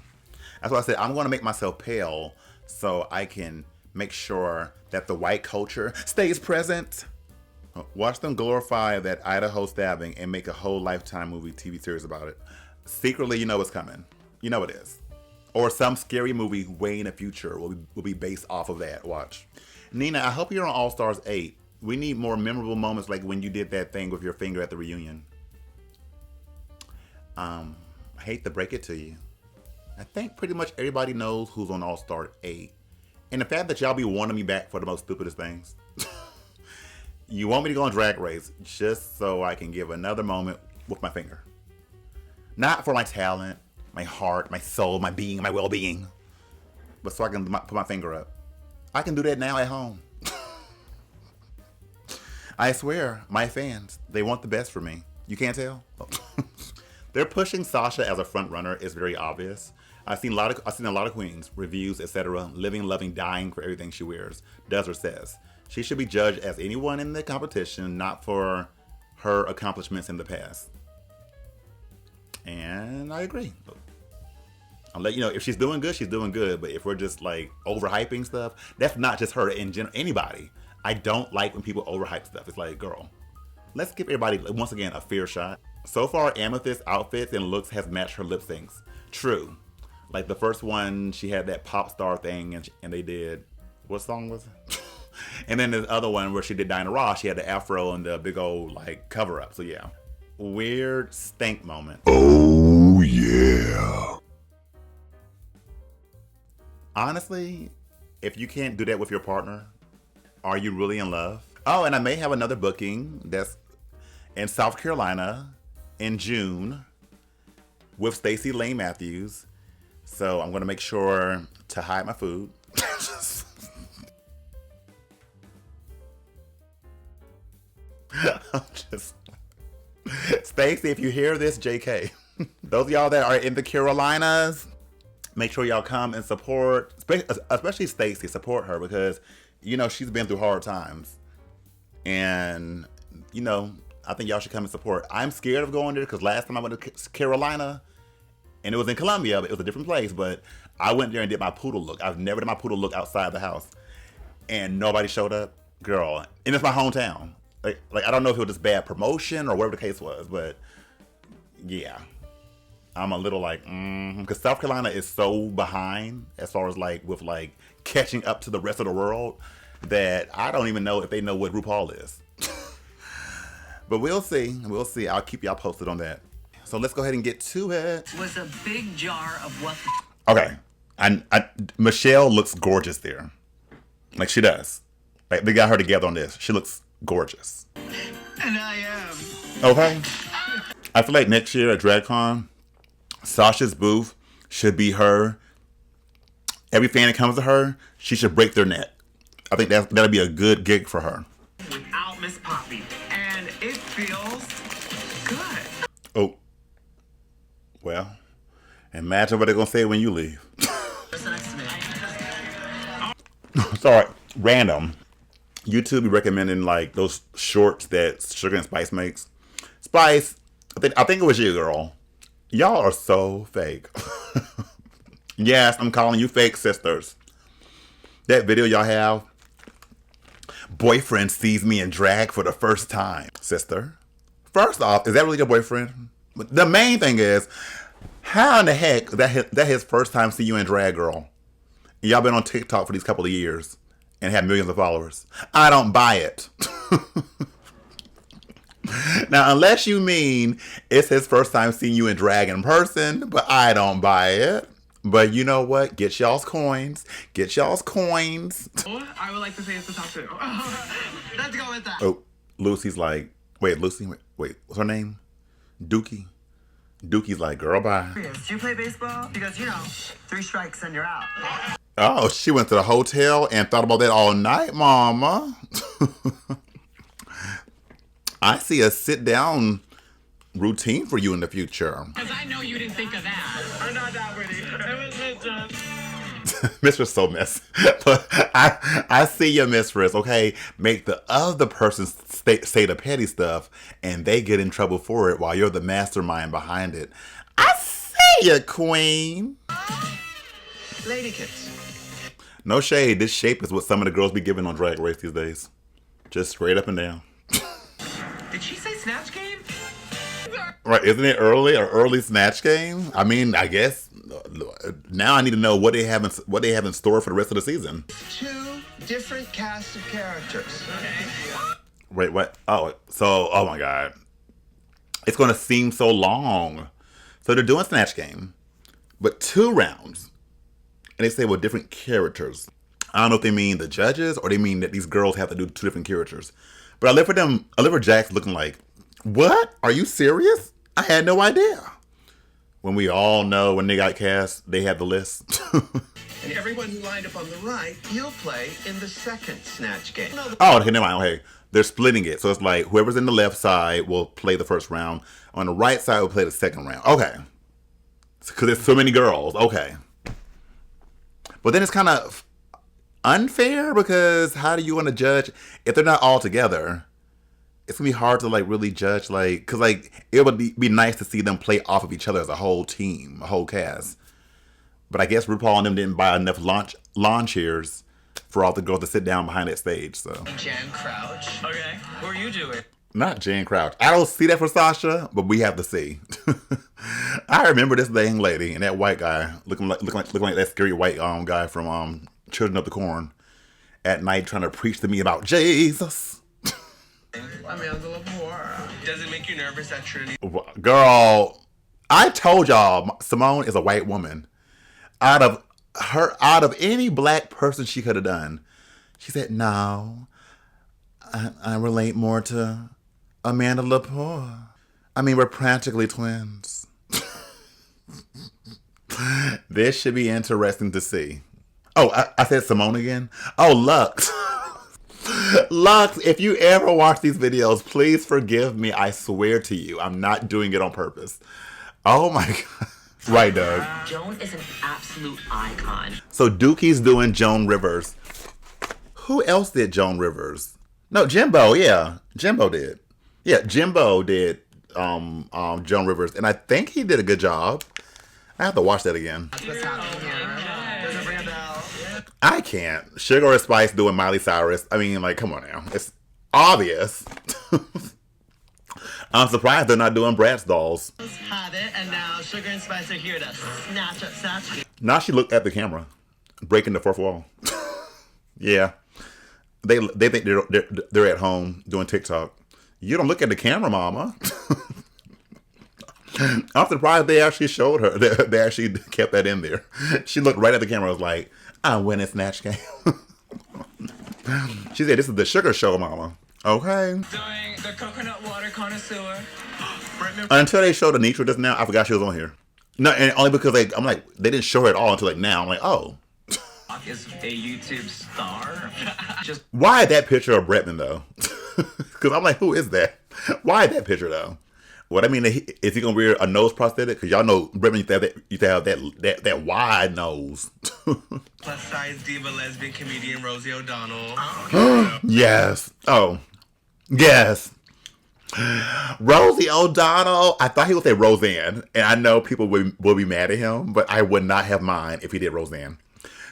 Speaker 2: That's why I said I'm going to make myself pale so I can make sure that the white culture stays present. Watch them glorify that Idaho stabbing and make a whole Lifetime movie TV series about it. Secretly, you know it's coming. You know it is. Or some scary movie way in the future will be based off of that. Watch. Nina, I hope you're on All Stars 8. We need more memorable moments like when you did that thing with your finger at the reunion. I hate to break it to you. I think pretty much everybody knows who's on All Star 8. And the fact that y'all be wanting me back for the most stupidest things. You want me to go on Drag Race just so I can give another moment with my finger. Not for my talent, my heart, my soul, my being, my well-being. But so I can put my finger up. I can do that now at home. I swear, my fans, they want the best for me. You can't tell? They're pushing Sasha as a front runner is very obvious. I've seen a lot of queens, reviews, etc., living, loving, dying for everything she wears, does or says. She should be judged as anyone in the competition, not for her accomplishments in the past. And I agree. I'll let you know, if she's doing good, she's doing good. But if we're just like overhyping stuff, that's not just her in general, anybody. I don't like when people overhype stuff. It's like, girl, let's give everybody, once again, a fair shot. So far, Amethyst's outfits and looks has matched her lip syncs. True. Like the first one, she had that pop star thing and they did, what song was it? And then the other one where she did Diana Ross, she had the afro and the big old like cover up. So yeah. Weird stank moment. Oh yeah. Honestly, if you can't do that with your partner, are you really in love? Oh, and I may have another booking that's in South Carolina in June with Stacey Lane Matthews. So I'm going to make sure to hide my food. Stacey, if you hear this, JK. Those of y'all that are in the Carolinas, make sure y'all come and support, especially Stacey, support her because, you know, she's been through hard times. And, you know, I think y'all should come and support. I'm scared of going there because last time I went to Carolina, and it was in Columbia, but it was a different place, but I went there and did my poodle look. I've never done my poodle look outside the house. And nobody showed up. Girl, and it's my hometown. Like I don't know if it was just bad promotion or whatever the case was, but yeah. I'm a little like, because South Carolina is so behind as far as like with like catching up to the rest of the world that I don't even know if they know what RuPaul is. But we'll see. We'll see. I'll keep y'all posted on that. So let's go ahead and get to it.
Speaker 7: Was a big jar of what?
Speaker 2: Okay. Michelle looks gorgeous there. Like she does. Like they got her together on this. She looks gorgeous.
Speaker 7: And I am.
Speaker 2: Okay. I feel like next year at DragCon, Sasha's booth should be her. Every fan that comes to her, she should break their neck. I think that'll be a good gig for her.
Speaker 7: Without Miss Poppy. And it feels good.
Speaker 2: Oh. Well, imagine what they're going to say when you leave. Sorry, random. YouTube be recommending like those shorts that Sugar and Spice makes. Spice, I think it was you, girl. Y'all are so fake. Yes, I'm calling you fake sisters. That video y'all have, boyfriend sees me in drag for the first time. Sister, first off, is that really your boyfriend? The main thing is, how in the heck that his first time seeing you in drag, girl? Y'all been on TikTok for these couple of years and have millions of followers. I don't buy it. Now, unless you mean it's his first time seeing you in drag in person, but I don't buy it. But you know what? Get y'all's coins. Get y'all's coins.
Speaker 3: I would like to say it's the top two.
Speaker 7: Let's go with that.
Speaker 2: Oh, Lucy's like, wait, Lucy, wait, what's her name? Dookie. Dookie's like, girl, bye.
Speaker 7: Do you play baseball? Because, 3 strikes and you're out.
Speaker 2: Oh, she went to the hotel and thought about that all night, mama. I see a sit-down routine for you in the future.
Speaker 3: Because I know you didn't think of that. I'm not that witty. It was
Speaker 2: Mistress so messy. But I see your Mistress, okay? Make the other person say the petty stuff and they get in trouble for it while you're the mastermind behind it. I see you, queen.
Speaker 7: Lady kids.
Speaker 2: No shade. This shape is what some of the girls be giving on Drag Race these days. Just straight up and down.
Speaker 7: Did she say Snatch Game?
Speaker 2: Right, isn't it early Snatch Game? I mean, I guess now I need to know what they have in store for the rest of the season.
Speaker 7: 2 different casts of characters.
Speaker 2: Wait, what? Oh my God. It's going to seem so long. So they're doing Snatch Game, but 2 rounds. And they say, well, different characters. I don't know if they mean the judges or they mean that these girls have to do 2 different characters. But I live for Jax looking like, what? Are you serious? I had no idea. When we all know when they got cast, they had the list.
Speaker 7: And everyone who lined up on the right, you'll play in the second Snatch Game.
Speaker 2: Oh, okay, never mind. Okay, they're splitting it. So it's like whoever's in the left side will play the first round. On the right side will play the second round. Okay. Because there's so many girls. Okay. But then it's kind of unfair because how do you want to judge if they're not all together? It's gonna be hard to like really judge, like, cause like it would be nice to see them play off of each other as a whole team, a whole cast. But I guess RuPaul and them didn't buy enough lawn chairs for all the girls to sit down behind that stage. So
Speaker 7: Jan Crouch.
Speaker 3: Okay. Who are you doing?
Speaker 2: not Jan Crouch. I don't see that for Sasha, but we have to see. I remember this young lady and that white guy looking like that scary white guy from Children of the Corn at night trying to preach to me about Jesus.
Speaker 4: Does it make you nervous that Trinity?
Speaker 2: Girl, I told y'all Simone is a white woman. Out of her, out of any black person she could have done, she said, no, I relate more to Amanda Lepore. I mean, we're practically twins. This should be interesting to see. Oh, I said Simone again? Oh, Lux. Lux, if you ever watch these videos, please forgive me. I swear to you, I'm not doing it on purpose. Oh my God. Right, Doug.
Speaker 3: Joan is an absolute icon.
Speaker 2: So Dookie's doing Joan Rivers. Who else did Joan Rivers? No, Jimbo, yeah. Jimbo did. Yeah, Jimbo did Joan Rivers. And I think he did a good job. I have to watch that again. I can't. Sugar or Spice doing Miley Cyrus. I mean, like, come on now. It's obvious. I'm surprised they're not doing Bratz dolls.
Speaker 3: Have it, and now Sugar and Spice are here to snatch up Snatch.
Speaker 2: Now she looked at the camera, breaking the fourth wall. Yeah. They think they're at home doing TikTok. You don't look at the camera, mama. I'm surprised they actually showed her. They actually kept that in there. She looked right at the camera and was like, I win a Snatch game. She said, this is the sugar show, mama. Okay.
Speaker 3: Doing the coconut water connoisseur.
Speaker 2: Until they showed Anitra just now, I forgot she was on here. No, and only because I'm like, they didn't show her at all until like now. I'm like, oh.
Speaker 3: Is a YouTube star. Just
Speaker 2: why that picture of Bretman though? Because I'm like, who is that? Why that picture though? What I mean, is he gonna wear a nose prosthetic? Because y'all know Bretman used to have that wide nose.
Speaker 4: Plus size diva lesbian comedian Rosie O'Donnell.
Speaker 2: Yes. Oh, yes. Rosie O'Donnell. I thought he would say Roseanne, and I know people will be mad at him, but I would not have mind if he did Roseanne.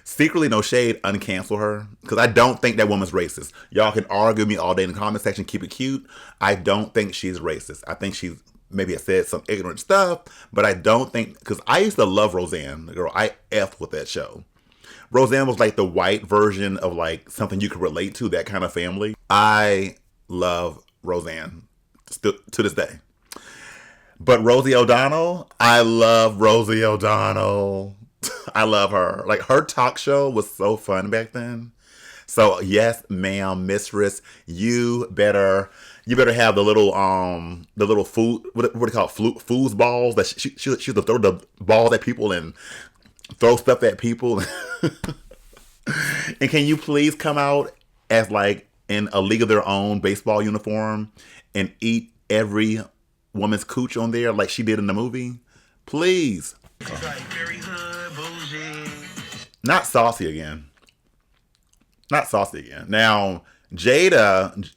Speaker 2: Secretly, no shade, uncancel her. Because I don't think that woman's racist. Y'all can argue with me all day in the comment section, keep it cute. I don't think she's racist. I think she's maybe has said some ignorant stuff, but I don't think, because I used to love Roseanne. Girl, I effed with that show. Roseanne was like the white version of like something you could relate to, that kind of family. I love Roseanne still to this day. But Rosie O'Donnell, I love Rosie O'Donnell. I love her. Like, her talk show was so fun back then. So yes, ma'am, Mistress, you better have the little food, what do you call it, foosballs that she used to throw the balls at people and throw stuff at people. And can you please come out as like in a League of Their Own baseball uniform and eat every woman's cooch on there like she did in the movie? Please.
Speaker 4: She's like very hood, bougie.
Speaker 2: Not saucy again. Not saucy again. Now, Jada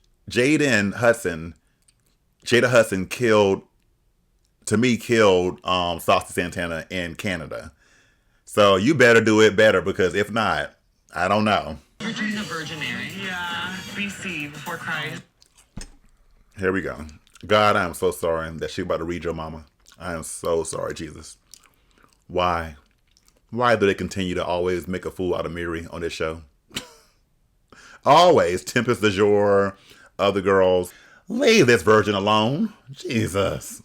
Speaker 2: Hudson killed Saucy Santana in Canada. So you better do it better, because if not, I don't know.
Speaker 3: Virginia Virgin Mary. Yeah, BC, before Christ.
Speaker 2: Here we go. God, I am so sorry that she about to read your mama. I am so sorry, Jesus. Why? Why do they continue to always make a fool out of Miri on this show? Always. Tempest du jour, other girls. Leave this virgin alone. Jesus.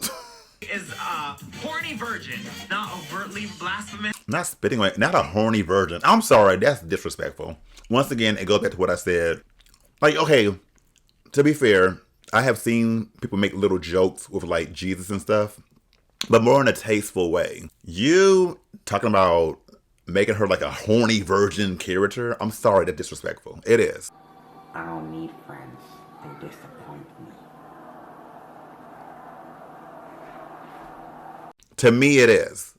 Speaker 3: Is a horny virgin, not overtly blasphemous.
Speaker 2: Not spitting like, not a horny virgin. I'm sorry, that's disrespectful. Once again, it goes back to what I said. Like, okay, to be fair, I have seen people make little jokes with like Jesus and stuff, but more in a tasteful way. You talking about making her like a horny virgin character? I'm sorry, that's disrespectful. It is.
Speaker 8: I don't need friends. They disappoint me.
Speaker 2: To me, it is.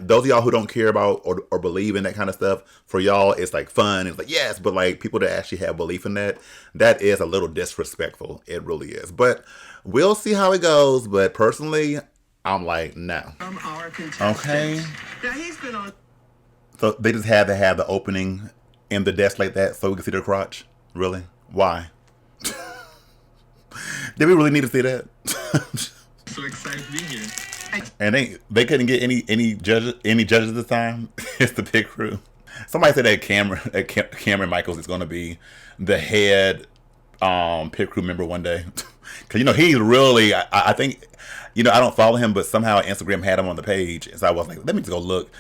Speaker 2: Those of y'all who don't care about or believe in that kind of stuff, for y'all, it's like fun. It's like, yes, but like people that actually have belief in that is a little disrespectful. It really is. But we'll see how it goes. But personally, I'm like, no. Okay.
Speaker 4: Now he's been on.
Speaker 2: So they just had to have the opening in the desk like that so we can see their crotch? Really? Why? Did we really need to see that?
Speaker 4: So excited to be here.
Speaker 2: And they couldn't get any judges this time. It's the pit crew. Somebody said that Cameron Michaels is going to be the head pit crew member one day, because he's really I think I don't follow him, but somehow Instagram had him on the page, so I was like, let me just go look.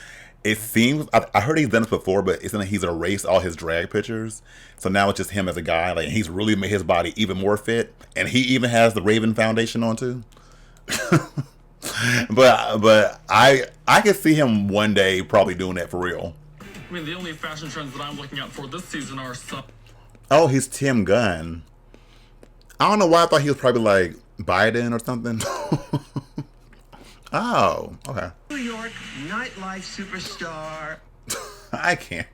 Speaker 2: It seems I heard he's done this before, but isn't it he's erased all his drag pictures? So now it's just him as a guy. Like he's really made his body even more fit, and he even has the Raven foundation on too. but I could see him one day probably doing that for real.
Speaker 9: I mean, the only fashion trends that I'm looking out for this season are some.
Speaker 2: Oh, he's Tim Gunn. I don't know why I thought he was probably like Biden or something. Oh, okay.
Speaker 7: New York nightlife superstar.
Speaker 2: I can't.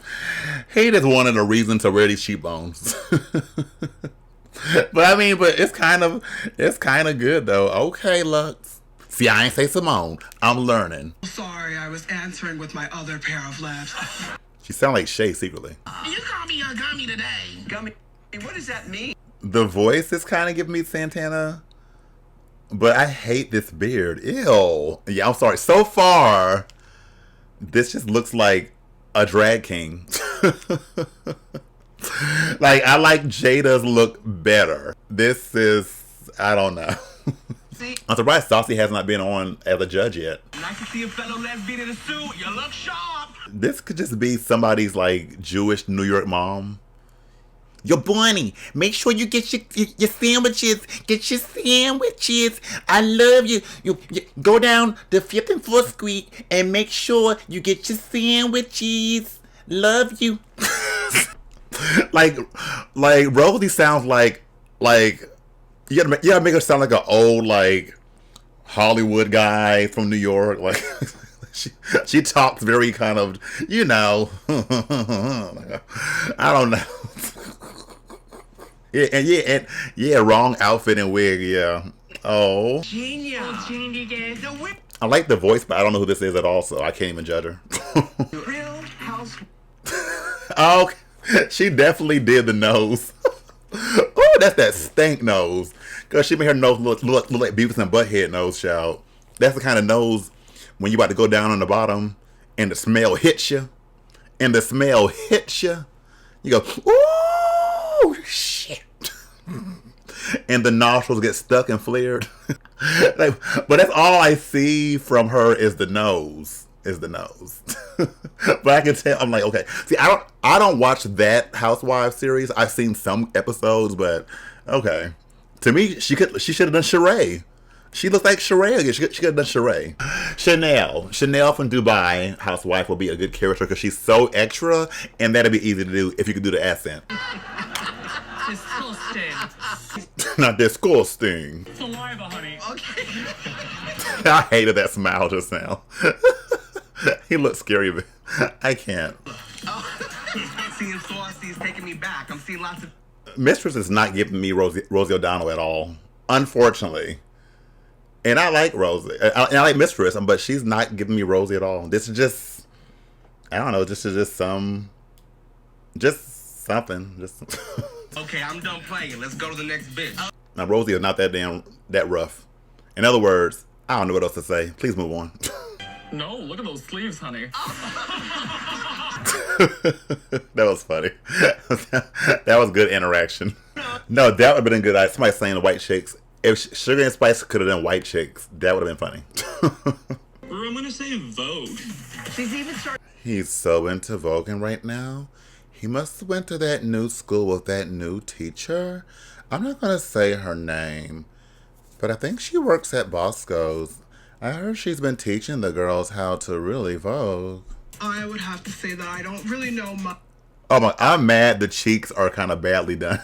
Speaker 2: He just wanted a reason to wear these cheekbones. But I mean, but it's kind of good though. Okay, Lux. See, I ain't say Simone. I'm learning.
Speaker 10: Sorry, I was answering with my other pair of lips.
Speaker 2: She sound like Shay secretly.
Speaker 10: You call me a gummy today.
Speaker 7: Gummy, what does that mean?
Speaker 2: The voice is kind of giving me Santana. But I hate this beard. Ew. Yeah, I'm sorry. So far, this just looks like a drag king. Like, I like Jada's look better. This is, I don't know. I'm surprised Saucy has not been on as a judge yet.
Speaker 3: Nice to see a fellow lesbian in a suit. You look sharp.
Speaker 2: This could just be somebody's, like, Jewish New York mom. Yo, Bonnie, make sure you get your sandwiches. Get your sandwiches. I love you. You go down the 5th and 4th Street and make sure you get your sandwiches. Love you. like Rosie sounds like you gotta make her sound like an old like Hollywood guy from New York. Like she talks very kind of, you know. I don't know. Yeah, wrong outfit and wig, yeah. Oh.
Speaker 7: Genius.
Speaker 2: I like the voice, but I don't know who this is at all, so I can't even judge her.
Speaker 7: Real house.
Speaker 2: Oh, she definitely did the nose. Oh, that's that stank nose. Because she made her nose look like Beavis and Butthead nose, child. That's the kind of nose when you about to go down on the bottom and the smell hits you. And the smell hits you. You go, ooh, shit. And the nostrils get stuck and flared. Like, but that's all I see from her is the nose. But I can tell, I'm like, okay. See, I don't watch that Housewives series. I've seen some episodes, but okay. To me, she should have done Sheree. She looks like Sheree again. She could have done Sheree. Chanel from Dubai Housewife will be a good character because she's so extra, and that'd be easy to do if you could do the accent.
Speaker 9: Disgusting.
Speaker 2: Not disgusting.
Speaker 9: Saliva, honey.
Speaker 7: Okay.
Speaker 2: I hated that smile just now. He looks scary, but I can't.
Speaker 3: Seeing Saucy is taking me back. I'm seeing lots of.
Speaker 2: Mistress is not giving me Rosie O'Donnell at all, unfortunately. And I like Rosie. And I like Mistress, but she's not giving me Rosie at all. This is just, I don't know, this is just something.
Speaker 3: Okay, I'm done playing. Let's go to the next bitch.
Speaker 2: Now, Rosie is not that rough. In other words, I don't know what else to say. Please move on.
Speaker 9: No, look at those sleeves, honey.
Speaker 2: That was funny. That was good interaction. No, that would have been good. Somebody saying the white chicks. If Sugar and Spice could have done white chicks, that would have been funny.
Speaker 9: Or I'm gonna say Vogue.
Speaker 7: She's even started.
Speaker 2: He's so into voguing right now. He must have went to that new school with that new teacher. I'm not gonna say her name, but I think she works at Bosco's. I heard she's been teaching the girls how to really vogue.
Speaker 10: I would have to say that I don't really know much.
Speaker 2: Oh my, I'm mad the cheeks are kind of badly done.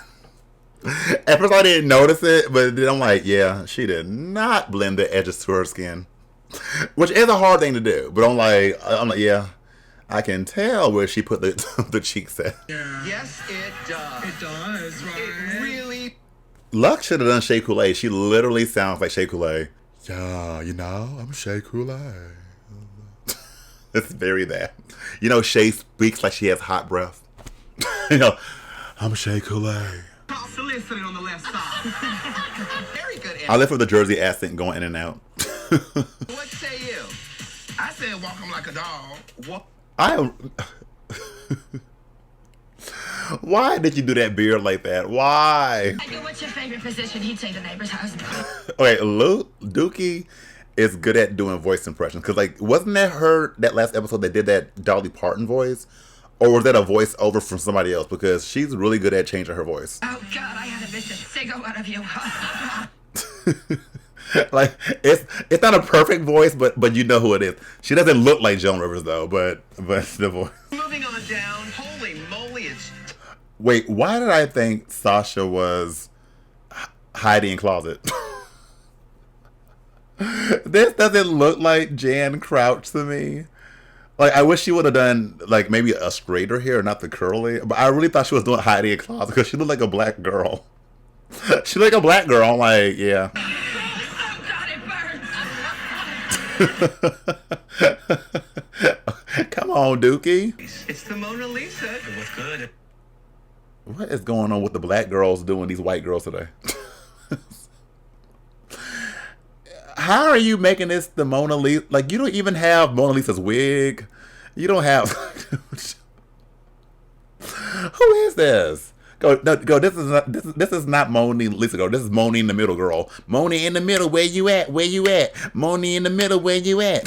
Speaker 2: At first I didn't notice it, but then I'm like, yeah, she did not blend the edges to her skin. Which is a hard thing to do, but I'm like, yeah, I can tell where she put the cheeks at.
Speaker 10: Yeah.
Speaker 7: Yes, it does.
Speaker 10: It does, right?
Speaker 7: It really.
Speaker 2: Lux should have done Shea Coulee. She literally sounds like Shea Coulee. Yeah, you know, I'm Shea Coulee. It's very that. You know, Shea speaks like she has hot breath. You know, I'm Shea Coulee.
Speaker 3: Solicited on the left side.
Speaker 7: Very good.
Speaker 2: I live for the Jersey accent going in and out.
Speaker 7: What say you?
Speaker 10: I said walk him like a dog.
Speaker 7: What?
Speaker 2: Why did you do that beard like that? Why?
Speaker 6: What's your favorite position? He'd say the neighbor's husband.
Speaker 2: Okay, Dookie is good at doing voice impressions. Because, like, wasn't that her, that last episode that did that Dolly Parton voice? Or was that a voice over from somebody else? Because she's really good at changing her voice.
Speaker 11: Oh, God, I had a vicious sicko out of you.
Speaker 2: Like, it's not a perfect voice, but you know who it is. She doesn't look like Joan Rivers, though, but the voice.
Speaker 7: Moving on down. Holy moly, it's...
Speaker 2: Wait, why did I think Sasha was hiding in closet? This doesn't look like Jan Crouch to me. Like, I wish she would have done, like, maybe a straighter hair, not the curly. But I really thought she was doing hiding in closet because she looked like a black girl. She looked like a black girl. I'm like, yeah.
Speaker 11: Oh, God, it burns.
Speaker 2: Come on, Dookie.
Speaker 7: It's the Mona Lisa. It was good.
Speaker 2: What is going on with the black girls doing these white girls today? How are you making this the Mona Lisa? Like, you don't even have Mona Lisa's wig. You don't have... Who is this? Go. This is not Moni Lisa. Go. This is Moni in the middle, girl. Moni in the middle. Where you at? Where you at? Moni in the middle. Where you at?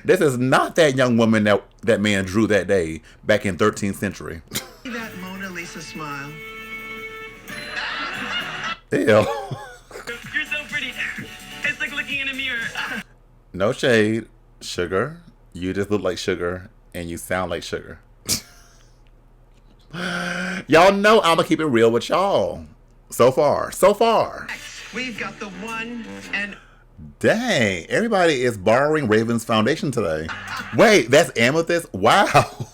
Speaker 2: This is not that young woman that man drew that day back in 13th century.
Speaker 7: See that Mona Lisa smile?
Speaker 2: Ew.
Speaker 3: You're so pretty. It's like looking in a mirror.
Speaker 2: No shade, Sugar. You just look like Sugar, and you sound like Sugar. Y'all know I'm gonna keep it real with y'all. So far.
Speaker 7: We've got the one and...
Speaker 2: Dang, everybody is borrowing Raven's foundation today. Wait, that's Amethyst? Wow.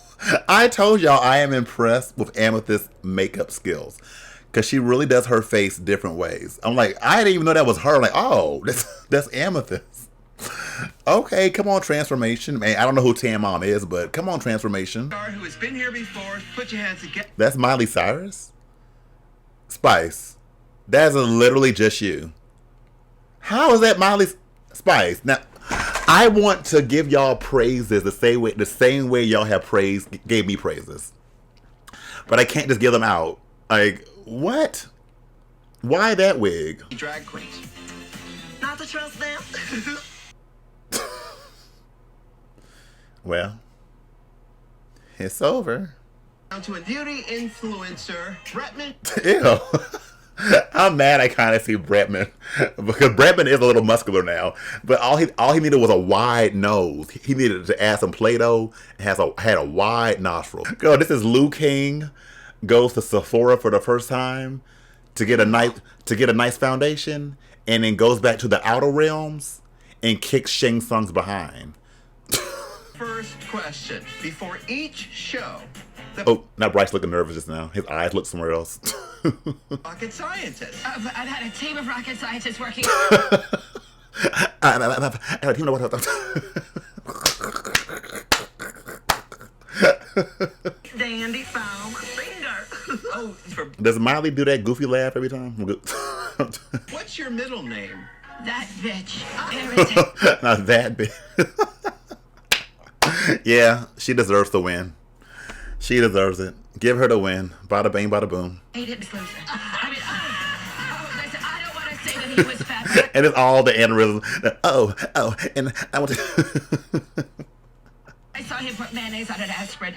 Speaker 2: I told y'all I am impressed with Amethyst's makeup skills. Because she really does her face different ways. I'm like, I didn't even know that was her. I'm like, oh, that's Amethyst. Okay, come on, Transformation. Man, I don't know who Tan Mom is, but come on, Transformation.
Speaker 7: Who has been here before, put your hands together.
Speaker 2: That's Miley Cyrus? Spice. That's literally just you. How is that Miley Spice? Now, I want to give y'all praises the same way y'all have gave me praises. But I can't just give them out. Like, what? Why that wig?
Speaker 7: Drag queens.
Speaker 11: Not to trust them.
Speaker 2: Well, it's over.
Speaker 7: Down to a beauty influencer, Bretman.
Speaker 2: Ew. I'm mad I kind of see Bretman because Bretman is a little muscular now, but all he needed was a wide nose. He needed to add some Play-Doh and had a wide nostril. Girl, this is Liu King goes to Sephora for the first time to get a nice foundation, and then goes back to the outer realms and kicks Shang Tsung's behind.
Speaker 7: First question. Before each show,
Speaker 2: Oh, now Bryce looking nervous just now. His eyes look somewhere else.
Speaker 7: rocket scientist.
Speaker 11: I've had a team of rocket scientists working.
Speaker 7: Dandy found finger. Oh,
Speaker 2: Does Miley do that goofy laugh every time?
Speaker 7: What's your middle name?
Speaker 11: That bitch. Irritating.
Speaker 2: Not that big. Yeah, she deserves to win. She deserves it. Give her the win. Bada bang, bada boom.
Speaker 11: He didn't lose it. I mean, listen, I don't want to say that he was fat.
Speaker 2: And it's all the aneurysm. And I want to...
Speaker 11: I saw him put mayonnaise on an aspirin.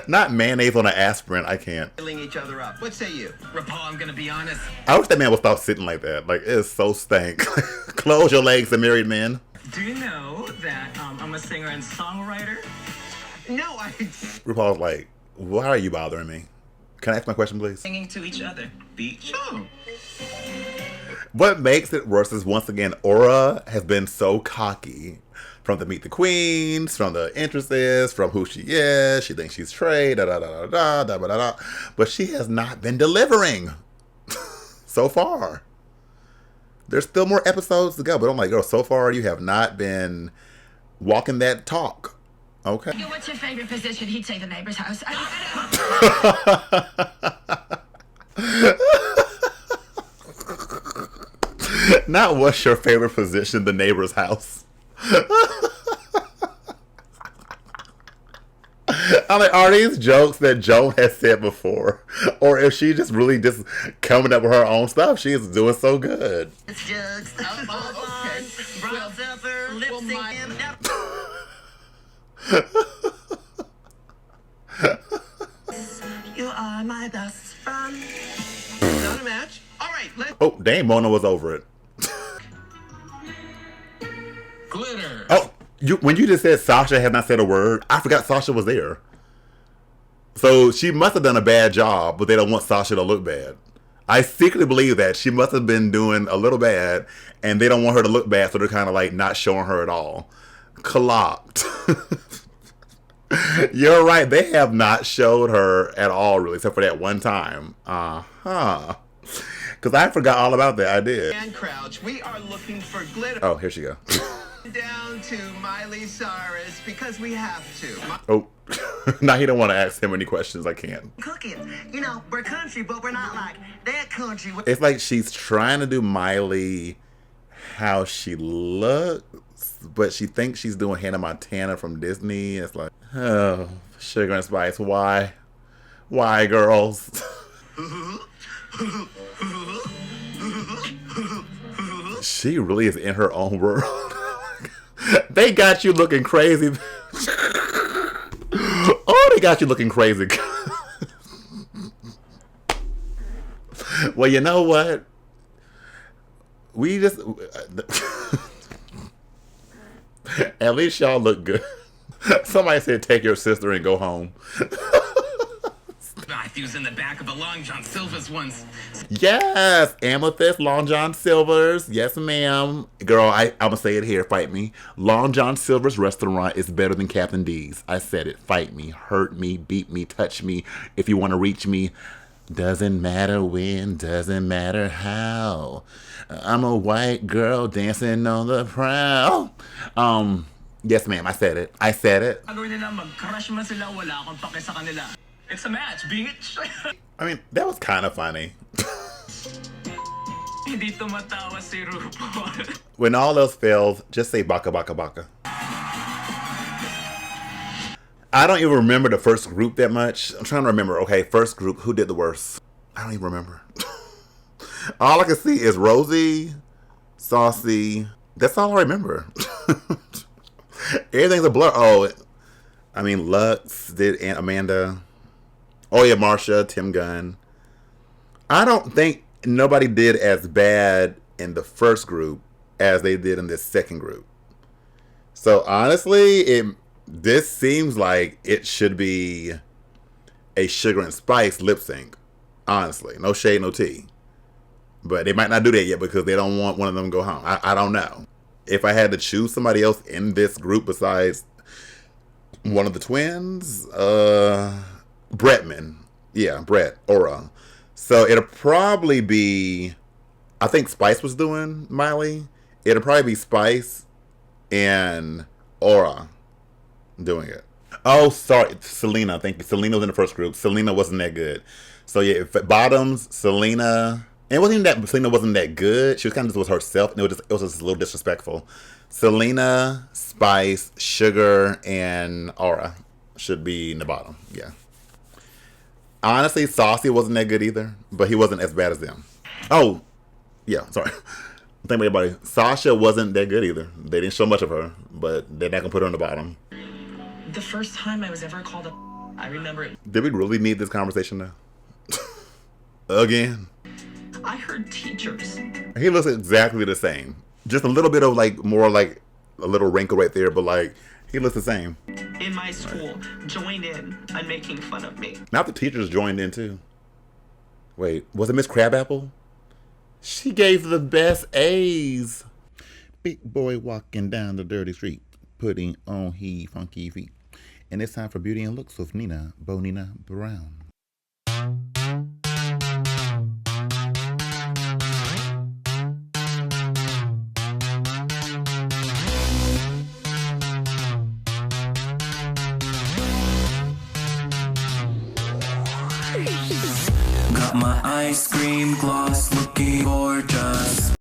Speaker 2: Not mayonnaise on an aspirin. I can't.
Speaker 7: Filling each other up. What say you?
Speaker 3: Rupaul, I'm gonna be honest.
Speaker 2: I wish that man would stop sitting like that. Like, it's so stank. Close your legs to married men.
Speaker 3: Do you know that I'm a singer and songwriter?
Speaker 7: No,
Speaker 2: RuPaul's like, why are you bothering me? Can I ask my question, please?
Speaker 3: Singing to each other. Beach.
Speaker 7: Oh.
Speaker 2: What makes it worse is, once again, Aura has been so cocky. From the Meet the Queens, from the entrances, from who she is. She thinks she's Trey, da-da-da-da-da. But she has not been delivering so far. There's still more episodes to go, but I'm like, girl, so far you have not been walking that talk. Okay.
Speaker 11: What's your favorite position? He'd say the neighbor's house.
Speaker 2: Not what's your favorite position, the neighbor's house. I'm like, are these jokes that Joan has said before? Or if she just really just coming up with her own stuff, she is doing so good.
Speaker 11: It's jokes. Brown silver, lip sync. You are my best friend.
Speaker 7: Not a match. All right, let's.
Speaker 2: Oh, dang, Mona was over it.
Speaker 9: Glitter.
Speaker 2: Oh, when you just said Sasha had not said a word, I forgot Sasha was there. So she must have done a bad job, but they don't want Sasha to look bad. I secretly believe that she must have been doing a little bad, and they don't want her to look bad, so they're kind of like not showing her at all. Clocked. You're right. They have not showed her at all, really, except for that one time. Because I forgot all about that. I did.
Speaker 7: And Crouch, we are looking for glitter.
Speaker 2: Oh, here she go.
Speaker 7: Down to Miley Cyrus because we have to.
Speaker 2: Oh, now he don't want to ask him any questions. I can't.
Speaker 11: Cookies. You know, we're country, but we're not like that country.
Speaker 2: It's like she's trying to do Miley how she looks, but she thinks she's doing Hannah Montana from Disney. It's like, oh, Sugar and Spice. Why? Why, girls? She really is in her own world. They got you looking crazy. Oh, they got you looking crazy. Well, you know what? We just... At least y'all look good. Somebody said take your sister and go home.
Speaker 3: Matthew's in the back of the Long John Silver's once.
Speaker 2: Yes, Amethyst, Long John Silver's. Yes, ma'am. Girl, I'm going to say it here. Fight me. Long John Silver's restaurant is better than Captain D's. I said it. Fight me. Hurt me. Beat me. Touch me. If you want to reach me. Doesn't matter when. Doesn't matter how. I'm a white girl dancing on the prowl. Yes, ma'am. I said it. I said it.
Speaker 3: It's a match, bitch.
Speaker 2: I mean, that was kind of funny.
Speaker 3: Hindi tumatawa si Rupaul.
Speaker 2: When all else fails, just say baka baka baka. I don't even remember the first group that much. I'm trying to remember. Okay, first group, who did the worst? I don't even remember. All I can see is Rosie, Saucy. That's all I remember. Everything's a blur. Oh, I mean, Lux did Aunt Amanda. Oh yeah, Marsha, Tim Gunn. I don't think nobody did as bad in the first group as they did in this second group. So honestly, this seems like it should be a Sugar and Spice lip sync. Honestly, no shade, no tea. But they might not do that yet because they don't want one of them to go home. I don't know. If I had to choose somebody else in this group besides one of the twins, Bretman. Yeah, Brett, Aura. So it'll probably be, I think Spice was doing Miley. It'll probably be Spice and Aura doing it. Oh, sorry, Selena. Thank you. Selena was in the first group. Selena wasn't that good. So yeah, if it bottoms, Selena. And it wasn't even that Selena wasn't that good. She was kind of just was herself, and it was just a little disrespectful. Selena, Spice, Sugar, and Aura should be in the bottom. Yeah. Honestly, Saucy wasn't that good either, but he wasn't as bad as them. Oh, yeah, sorry. Think about everybody. Sasha wasn't that good either. They didn't show much of her, but they're not gonna put her on the bottom.
Speaker 11: The first time I was ever called I remember it.
Speaker 2: Did we really need this conversation now? Again?
Speaker 11: I heard teachers.
Speaker 2: He looks exactly the same. Just a little bit of more like a little wrinkle right there, but like he looks the same.
Speaker 11: In my school, joined in on making fun of me.
Speaker 2: Now the teachers joined in too. Wait, was it Miss Crabapple? She gave the best A's. Big boy walking down the dirty street, putting on he funky feet. And it's time for Beauty and Looks with Nina Bonina Brown.
Speaker 12: Got my ice cream gloss looking gorgeous.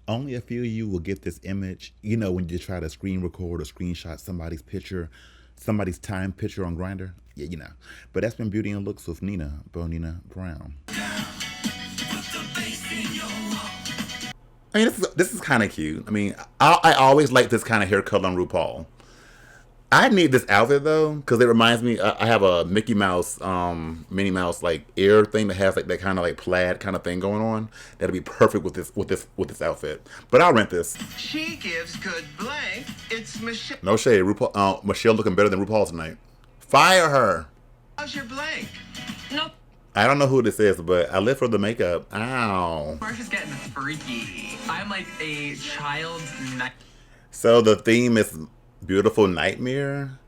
Speaker 2: Only a few of you will get this image. When you try to screen record or screenshot somebody's picture, somebody's time picture on Grindr. Yeah, you know. But that's been Beauty and Looks with Nina Bonina Brown. I mean, this is kind of cute. I mean, I always like this kind of hair color on RuPaul. I need this outfit though, because it reminds me. I have a Mickey Mouse, Minnie Mouse like ear thing that has like that kind of like plaid kind of thing going on. That'd be perfect with this outfit. But I'll rent this.
Speaker 7: She gives good blank. It's Michelle.
Speaker 2: No shade, RuPaul. Michelle looking better than RuPaul tonight. Fire her.
Speaker 7: How's your blank?
Speaker 11: No.
Speaker 2: I don't know who this is, but I live for the makeup. Ow.
Speaker 3: Marsha's getting freaky. I'm like a child's night.
Speaker 2: So the theme is beautiful nightmare.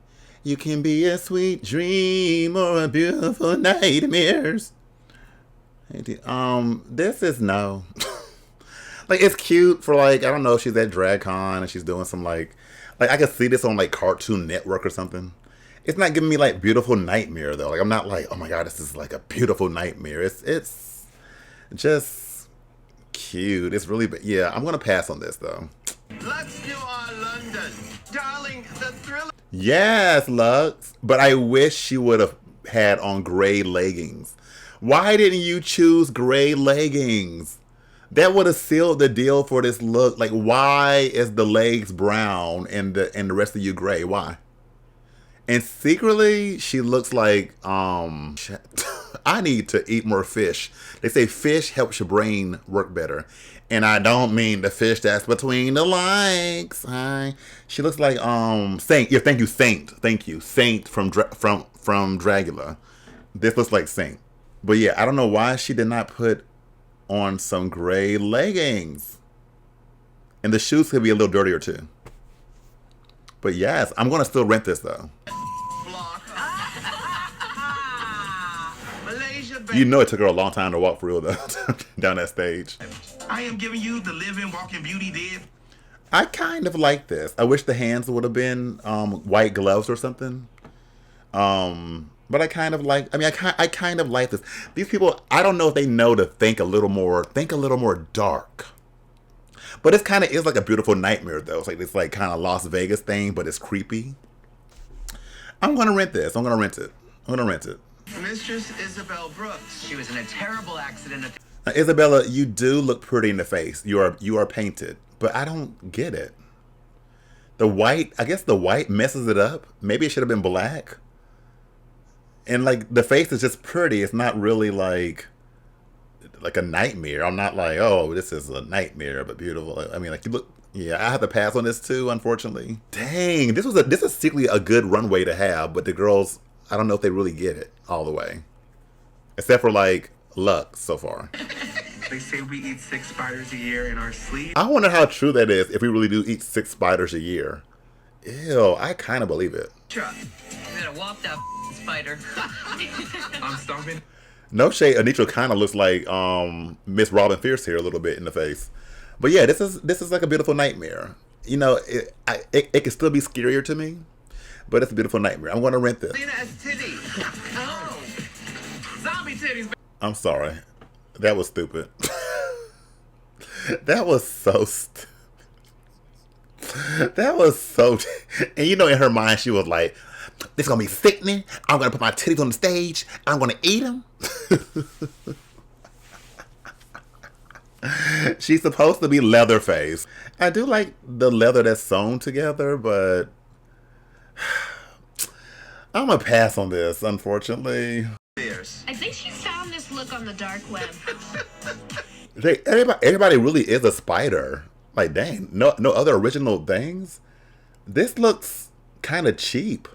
Speaker 2: You can be a sweet dream or a beautiful nightmares. This is no. Like, it's cute for like, I don't know, she's at DragCon and she's doing some like I could see this on like Cartoon Network or something. It's not giving me like beautiful nightmare though. Like, I'm not like, oh my god, this is like a beautiful nightmare. It's just cute. It's really, yeah, I'm gonna pass on this though.
Speaker 7: Let's do our London. Darling, the thriller.
Speaker 2: Yes, Lux. But I wish she would have had on gray leggings. Why didn't you choose gray leggings? That would have sealed the deal for this look. Like, why is the legs brown and the rest of you gray? Why? And secretly, she looks like, I need to eat more fish. They say fish helps your brain work better. And I don't mean the fish that's between the legs. She looks like, Saint. Yeah, thank you, Saint. Thank you. Saint from Dragula. This looks like Saint. But yeah, I don't know why she did not put on some gray leggings. And the shoes could be a little dirtier too. But yes, I'm going to still rent this though. You know it took her a long time to walk for real though, down that stage.
Speaker 10: I am giving you the living, walking beauty did.
Speaker 2: I kind of like this. I wish the hands would have been white gloves or something. But I kind of like, I kind of like this. These people, I don't know if they know to think a little more dark. But it kind of is like a beautiful nightmare though. It's like kind of Las Vegas thing, but it's creepy. I'm going to rent this. I'm going to rent it.
Speaker 7: Mistress Isabel Brooks.
Speaker 3: She was in a terrible accident.
Speaker 2: Now, Isabella, you do look pretty in the face. You are painted, but I don't get it. The white, I guess the white messes it up. Maybe it should have been black. And like the face is just pretty. It's not really like a nightmare. I'm not like, oh, this is a nightmare, but beautiful. I mean, like you look. Yeah, I have to pass on this too, unfortunately. Dang, this is secretly a good runway to have, but the girls, I don't know if they really get it all the way. Except for like Lux so far.
Speaker 4: They say we eat 6 spiders a year in our sleep.
Speaker 2: I wonder how true that is if we really do eat 6 spiders a year. Ew, I kind of believe it.
Speaker 11: I'm gonna walk that spider.
Speaker 4: I'm starving.
Speaker 2: No shade, Anitra kind of looks like Miss Robin Fierce here a little bit in the face. But yeah, this is like a beautiful nightmare. You know, it can still be scarier to me, but it's a beautiful nightmare. I'm going to rent this.
Speaker 7: Lena has titties.
Speaker 3: Oh, zombie titties.
Speaker 2: I'm sorry. That was stupid. That was so and you know, in her mind, she was like, this is going to be sickening. I'm going to put my titties on the stage. I'm going to eat them. She's supposed to be Leatherface. I do like the leather that's sewn together, but I'm going to pass on this, unfortunately.
Speaker 11: I think she found this look on the dark web.
Speaker 2: Everybody really is a spider. Like, dang, no other original things. This looks kind of cheap.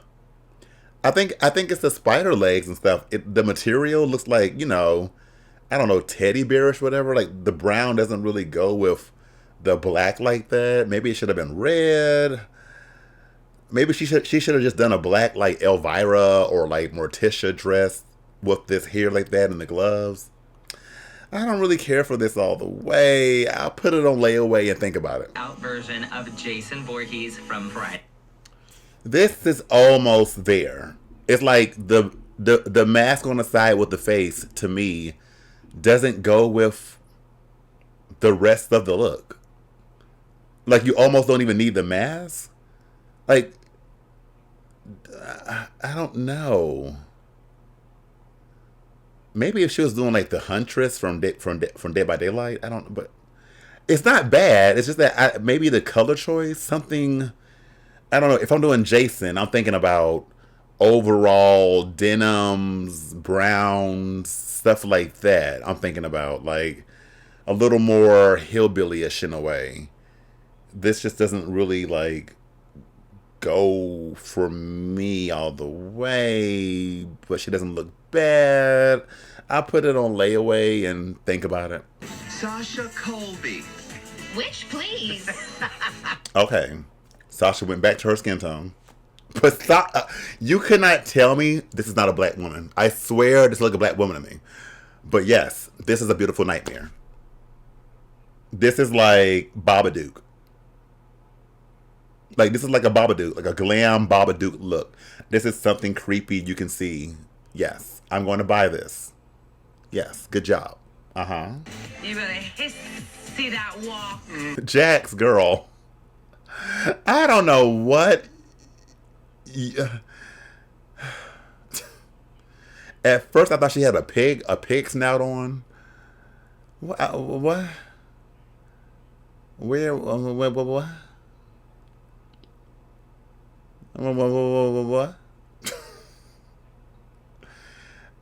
Speaker 2: I think it's the spider legs and stuff. The material looks like, you know, I don't know, teddy bearish, whatever. Like the brown doesn't really go with the black like that. Maybe it should have been red. Maybe she should have just done a black like Elvira or like Morticia dress with this hair like that and the gloves. I don't really care for this all the way. I'll put it on layaway and think about it.
Speaker 3: Out version of Jason Voorhees from Pride.
Speaker 2: This is almost there. It's like the mask on the side with the face, to me, doesn't go with the rest of the look. Like, you almost don't even need the mask. Like, I don't know. Maybe if she was doing like the Huntress from Dead by Daylight, I don't. But it's not bad. It's just that maybe the color choice, something. I don't know. If I'm doing Jason, I'm thinking about overall denims, browns, stuff like that. I'm thinking about like a little more hillbilly-ish in a way. This just doesn't really like go for me all the way, but she doesn't look bad. I'll put it on layaway and think about it.
Speaker 7: Sasha Colby.
Speaker 11: Which, please?
Speaker 2: Okay. Sasha went back to her skin tone. But you could not tell me this is not a black woman. I swear this looks like a black woman to me. But yes, this is a beautiful nightmare. This is like Babadook. Like, this is like a Babadook, like a glam Babadook look. This is something creepy you can see. Yes, I'm going to buy this. Yes, good job. Uh-huh.
Speaker 11: You better see that walk.
Speaker 2: Jax, girl. I don't know what. At first, I thought she had a pig snout on. What? Where? What? What?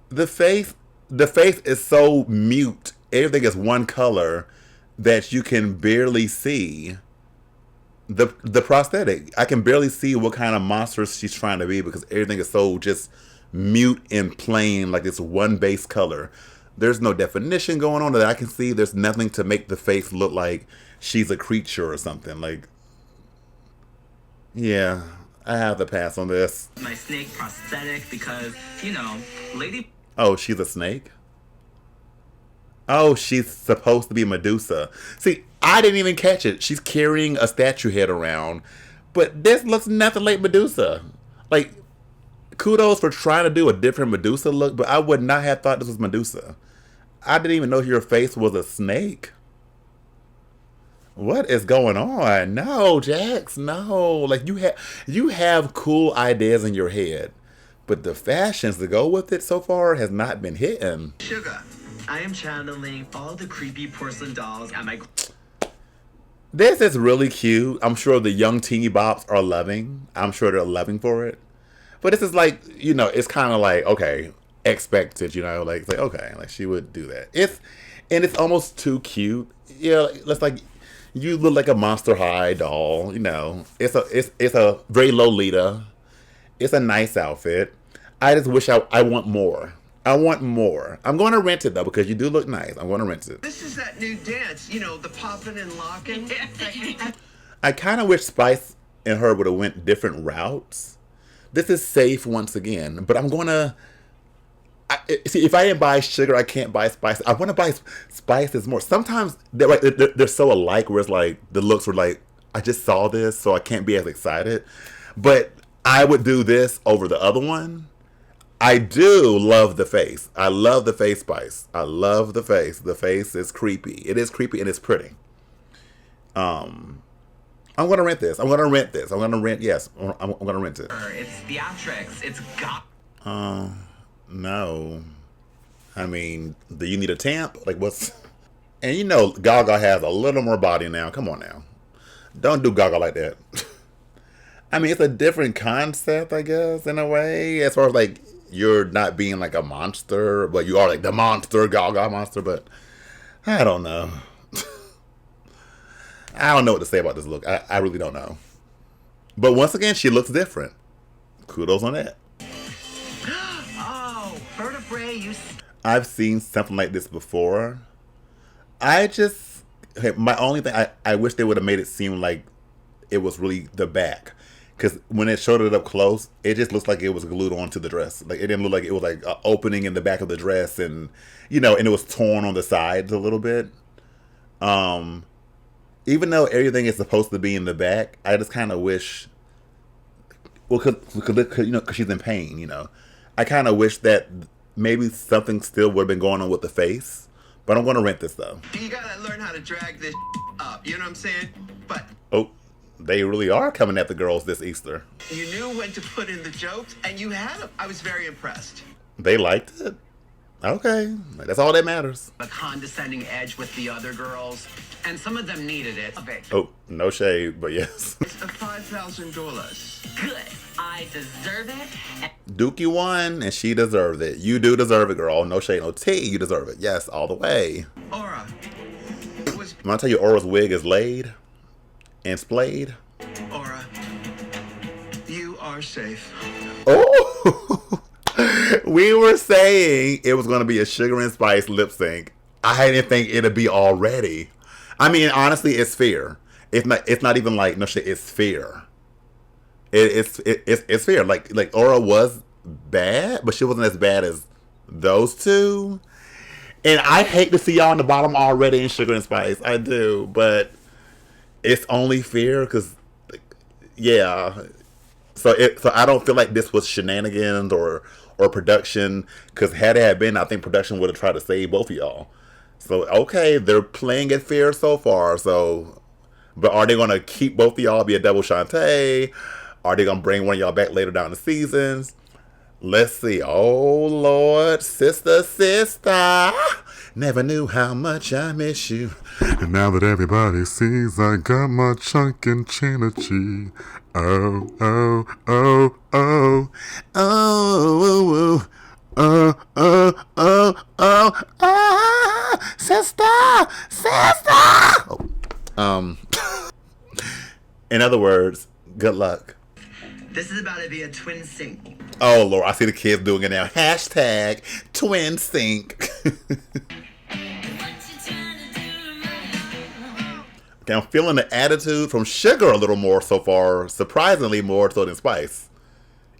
Speaker 2: The face is so mute. Everything is one color that you can barely see the prosthetic. I can barely see what kind of monster she's trying to be because everything is so just mute and plain, like it's one base color. There's no definition going on that I can see. There's nothing to make the face look like she's a creature or something. Like, yeah, I have to pass on this.
Speaker 3: My snake prosthetic because, you know, lady...
Speaker 2: Oh, she's a snake? Oh, she's supposed to be Medusa. See, I didn't even catch it. She's carrying a statue head around. But this looks nothing like Medusa. Like, kudos for trying to do a different Medusa look, but I would not have thought this was Medusa. I didn't even know your face was a snake. What is going on? No, Jax, no. Like, you have cool ideas in your head, but the fashions to go with it so far has not been hitting.
Speaker 3: Sugar, I am channeling all the creepy porcelain dolls at my...
Speaker 2: This is really cute. I'm sure the young teeny bops are loving. I'm sure they're loving for it. But this is like, you know, it's kind of like, okay, expected, you know, like, it's like, okay, like she would do that. It's almost too cute. Yeah, it's like, you look like a Monster High doll, you know. It's a very Lolita. It's a nice outfit. I just wish I want more. I want more. I'm going to rent it, though, because you do look nice. I'm going to rent it.
Speaker 7: This is that new dance, you know, the popping and locking.
Speaker 2: I kind of wish Spice and her would have went different routes. This is safe once again, but I'm going to... See, if I didn't buy Sugar, I can't buy Spice. I want to buy Spices more. Sometimes they're so alike where it's like, the looks were like, I just saw this, so I can't be as excited. But I would do this over the other one. I do love the face. I love the face Spice. I love the face. The face is creepy. It is creepy and it's pretty. I'm going to rent this. I'm going to rent this. I'm going to rent, yes. I'm going to rent it.
Speaker 3: It's theatrics. It's
Speaker 2: no. I mean, do you need a tamp? Like, what's... And you know Gaga has a little more body now. Come on now. Don't do Gaga like that. I mean, it's a different concept, I guess, in a way. As far as, like, you're not being, like, a monster. But you are, like, the monster, Gaga monster. But I don't know. I don't know what to say about this look. I really don't know. But once again, she looks different. Kudos on that.
Speaker 3: Oh, vertebrae, you...
Speaker 2: I've seen something like this before. My only thing, I wish they would have made it seem like it was really the back. Because when it showed it up close, it just looks like it was glued onto the dress. Like, it didn't look like it was like an opening in the back of the dress and, you know, and it was torn on the sides a little bit. Even though everything is supposed to be in the back, I just kind of wish, well, because you know, because she's in pain, you know. I kind of wish that maybe something still would have been going on with the face. But I'm going to rent this, though.
Speaker 7: You gotta learn how to drag this up, you know what I'm saying? But...
Speaker 2: Oh, they really are coming at the girls this Easter.
Speaker 7: You knew when to put in the jokes, and you had them. I was very impressed.
Speaker 2: They liked it? Okay, that's all that matters.
Speaker 3: A condescending edge with the other girls, and some of them needed it.
Speaker 2: Oh, no shade, but yes.
Speaker 7: It's $5,000.
Speaker 11: Good. I deserve it.
Speaker 2: Dookie won, and she deserved it. You do deserve it, girl. No shade, no tea. You deserve it. Yes, all the way.
Speaker 7: Aura.
Speaker 2: I'm gonna tell you, Aura's wig is laid and splayed.
Speaker 7: Aura, you are safe.
Speaker 2: Oh! We were saying it was gonna be a Sugar and Spice lip sync. I didn't think it'd be already. I mean, honestly, it's fair. It's not even like no shit. It's fair. It's fair. Like Aura was bad, but she wasn't as bad as those two. And I hate to see y'all on the bottom already in Sugar and Spice. I do, but it's only fair because, yeah. So I don't feel like this was shenanigans or production, because had it been, I think production would have tried to save both of y'all. So okay, they're playing it fair so far. So, but are they gonna keep both of y'all, be a double Shantae? Are they gonna bring one of y'all back later down the seasons? Let's see. Oh Lord, sister, never knew how much I miss you. And now that everybody sees I got my chunk in Chinachi. Oh, oh, oh, oh, oh, oh, oh, oh, oh, oh, sister. Oh. In other words, good luck.
Speaker 3: This is about to be a twin sync.
Speaker 2: Oh Lord, I see the kids doing it now. Hashtag twin sync. Okay, I'm feeling the attitude from Sugar a little more so far. Surprisingly more so than Spice.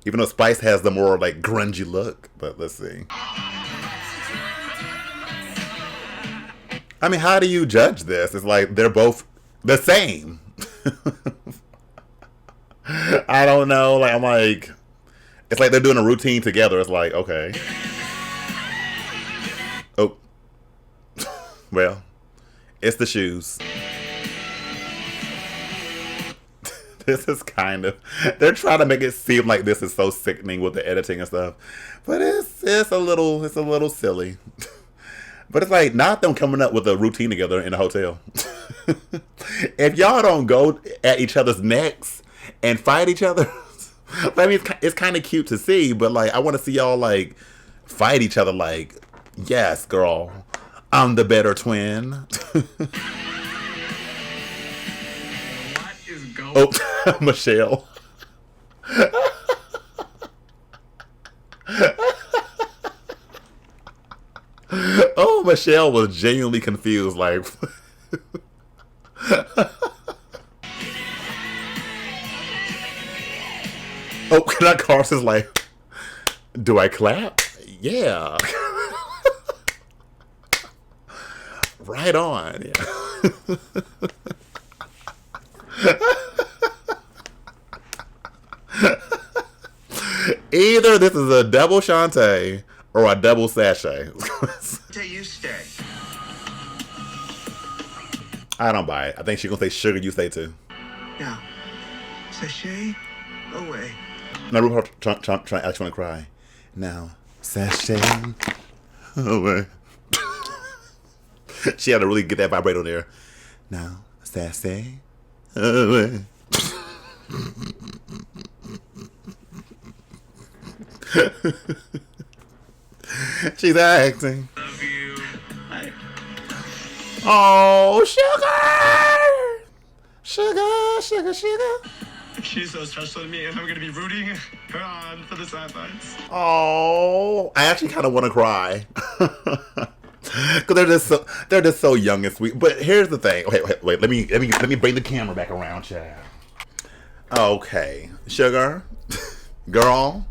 Speaker 2: Even though Spice has the more like grungy look. But let's see. I mean, how do you judge this? It's like they're both the same. I don't know. Like I'm like, it's like they're doing a routine together. It's like, okay. Oh. Well, it's the shoes. This is kind of, they're trying to make it seem like this is so sickening with the editing and stuff, but it's a little silly. But it's like not them coming up with a routine together in a hotel. If y'all don't go at each other's necks and fight each other, I mean it's kind of cute to see, but like I want to see y'all like fight each other. Like, yes, girl, I'm the better twin. Oh, Michelle. Oh, Michelle was genuinely confused. Like, oh, that Carson's like, do I clap? Yeah. Right on. Yeah. Either this is a double Shantae or a double Sasha.
Speaker 7: Say you stay.
Speaker 2: I don't buy it. I think she's gonna say Sugar, you stay too.
Speaker 7: Now, sashay away.
Speaker 2: Now Rupaul trying actually want to cry. Now, sashay away. She had to really get that vibrato there. Now, sashay away. She's acting.
Speaker 4: Love you.
Speaker 2: Oh, Sugar.
Speaker 9: She's so special to me, and I'm gonna be rooting her on for the sidelines.
Speaker 2: Oh, I actually kind of want to cry. Cause they're just so young and sweet. But here's the thing. Wait. Let me bring the camera back around, child. Okay, Sugar, girl.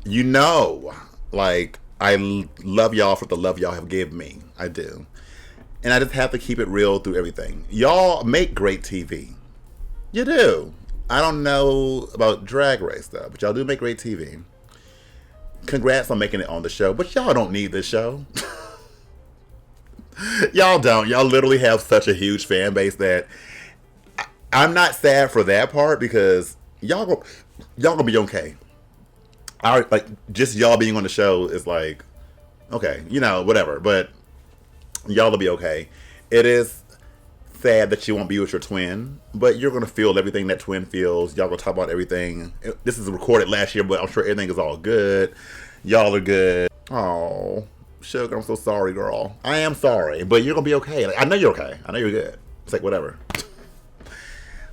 Speaker 2: You know, like, I love y'all for the love y'all have given me. I do. And I just have to keep it real through everything. Y'all make great TV. You do. I don't know about Drag Race stuff, but y'all do make great TV. Congrats on making it on the show, but y'all don't need this show. Y'all don't. Y'all literally have such a huge fan base that I'm not sad for that part because y'all gonna be okay. Like just y'all being on the show is like okay, you know, whatever. But y'all will be okay. It is sad that you won't be with your twin, but you're gonna feel everything that twin feels. Y'all gonna talk about everything. This is recorded last year, but I'm sure everything is all good. Y'all are good. Oh, Sugar, I'm so sorry, girl. I am sorry, but you're gonna be okay. Like, I know you're okay. I know you're good. It's like whatever.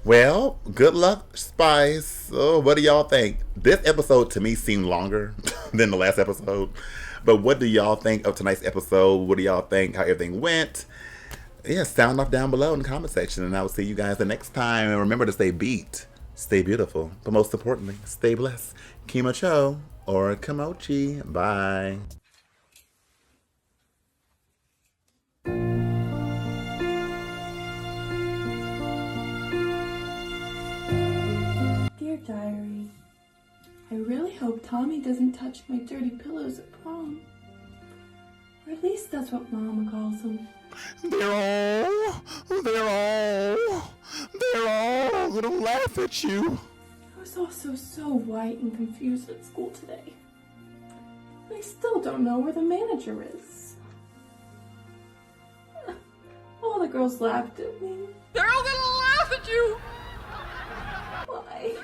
Speaker 2: Well, good luck, Spice. Oh, what do y'all think? This episode to me seemed longer than the last episode. But what do y'all think of tonight's episode? What do y'all think? How everything went? Yeah, sound off down below in the comment section. And I will see you guys the next time. And remember to stay beat, stay beautiful, but most importantly, stay blessed. Kimocho or Kimochi. Bye.
Speaker 13: Dear Diary, I really hope Tommy doesn't touch my dirty pillows at prom. Or at least that's what Mama calls them.
Speaker 2: They're all gonna laugh at you.
Speaker 13: I was also so white and confused at school today. I still don't know where the manager is. All the girls laughed at me.
Speaker 11: They're all gonna laugh at you!
Speaker 13: Why?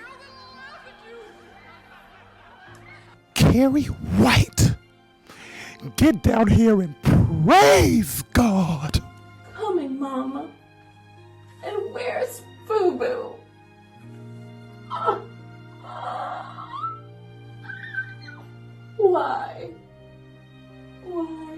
Speaker 2: Carrie White, get down here and praise God.
Speaker 13: Coming, Mama. And where's Boo Boo? Why? Why?